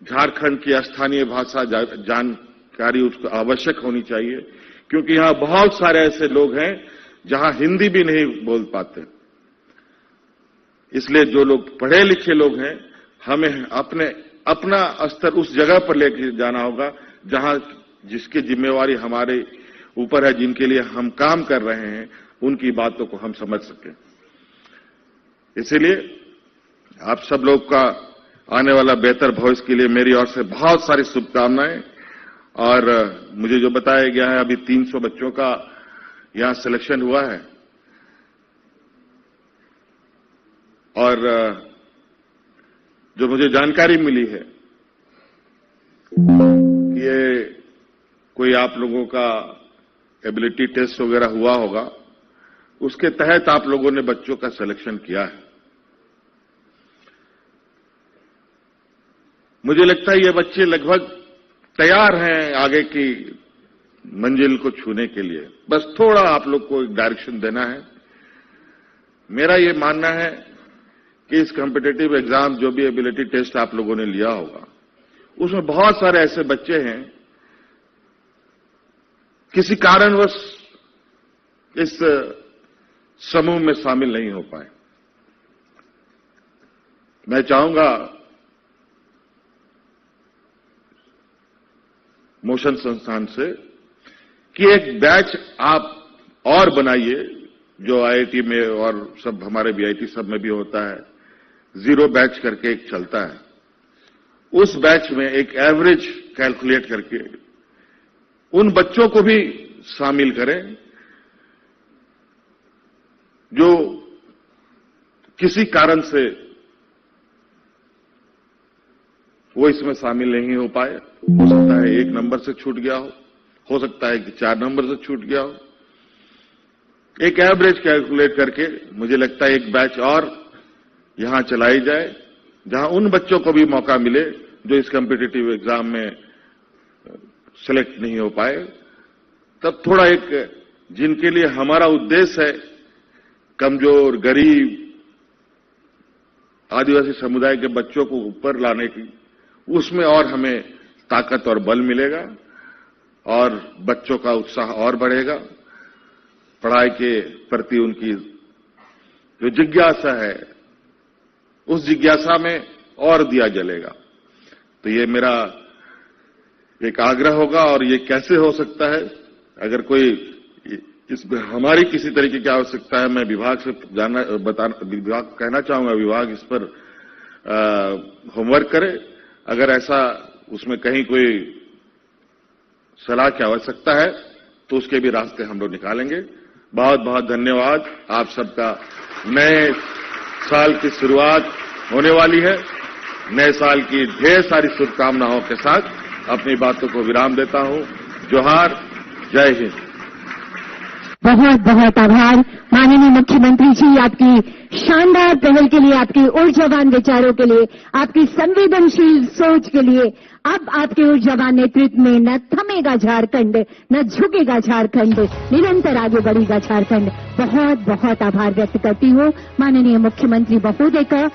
I: झारखंड की स्थानीय भाषा जानकारी उसको आवश्यक होनी चाहिए, क्योंकि यहां बहुत सारे ऐसे लोग हैं जहां हिंदी भी नहीं बोल पाते। इसलिए जो लोग पढ़े लिखे लोग हैं, हमें अपना स्तर उस जगह पर लेकर जाना होगा जहां जिसकी जिम्मेवारी हमारे ऊपर है, जिनके लिए हम काम कर रहे हैं, उनकी बातों को हम समझ सकें। इसीलिए आप सब लोग का आने वाला बेहतर भविष्य के लिए मेरी ओर से बहुत सारी शुभकामनाएं। और मुझे जो बताया गया है, अभी 300 बच्चों का यहां सिलेक्शन हुआ है और जो मुझे जानकारी मिली है कि ये कोई आप लोगों का एबिलिटी टेस्ट वगैरह हुआ होगा, उसके तहत आप लोगों ने बच्चों का सिलेक्शन किया है। मुझे लगता है ये बच्चे लगभग तैयार हैं आगे की मंजिल को छूने के लिए, बस थोड़ा आप लोग को एक डायरेक्शन देना है। मेरा ये मानना है कि इस कॉम्पिटिटिव एग्जाम, जो भी एबिलिटी टेस्ट आप लोगों ने लिया होगा, उसमें बहुत सारे ऐसे बच्चे हैं किसी कारणवश इस समूह में शामिल नहीं हो पाए। मैं चाहूंगा मोशन संस्थान से कि एक बैच आप और बनाइए, जो आईआईटी में और सब हमारे बीआईटी सब में भी होता है, 0 बैच करके एक चलता है। उस बैच में एक एवरेज कैलकुलेट करके उन बच्चों को भी शामिल करें जो किसी कारण से वो इसमें शामिल नहीं हो पाए। हो सकता है 1 नंबर से छूट गया हो सकता है कि 4 नंबर से छूट गया हो। एक एवरेज कैलकुलेट करके मुझे लगता है एक बैच और यहां चलाई जाए, जहां उन बच्चों को भी मौका मिले जो इस कॉम्पिटिटिव एग्जाम में सेलेक्ट नहीं हो पाए। तब थोड़ा एक, जिनके लिए हमारा उद्देश्य है कमजोर, गरीब, आदिवासी समुदाय के बच्चों को ऊपर लाने की, उसमें और हमें ताकत और बल मिलेगा और बच्चों का उत्साह और बढ़ेगा। पढ़ाई के प्रति उनकी जो जिज्ञासा है, उस जिज्ञासा में और दिया जलेगा। तो ये मेरा एक आग्रह होगा। और ये कैसे हो सकता है, अगर कोई इसमें हमारी किसी तरीके की आवश्यकता है, मैं विभाग से विभाग कहना चाहूंगा, विभाग इस पर होमवर्क करे। अगर ऐसा उसमें कहीं कोई सलाह की आवश्यकता है तो उसके भी रास्ते हम लोग निकालेंगे। बहुत बहुत धन्यवाद आप सबका। नए साल की शुरुआत होने वाली है। नए साल की ढेर सारी शुभकामनाओं के साथ अपनी बातों को विराम देता हूं। जोहार, जय हिंद।
B: बहुत बहुत आभार माननीय मुख्यमंत्री जी, आपकी शानदार पहल के लिए, आपकी ऊर्जावान विचारों के लिए, आपकी संवेदनशील सोच के लिए। अब आपके ऊर्जावान नेतृत्व में न थमेगा झारखंड, न झुकेगा झारखंड, निरंतर आगे बढ़ेगा झारखंड। बहुत बहुत आभार व्यक्त करती हूँ माननीय मुख्यमंत्री महोदय का।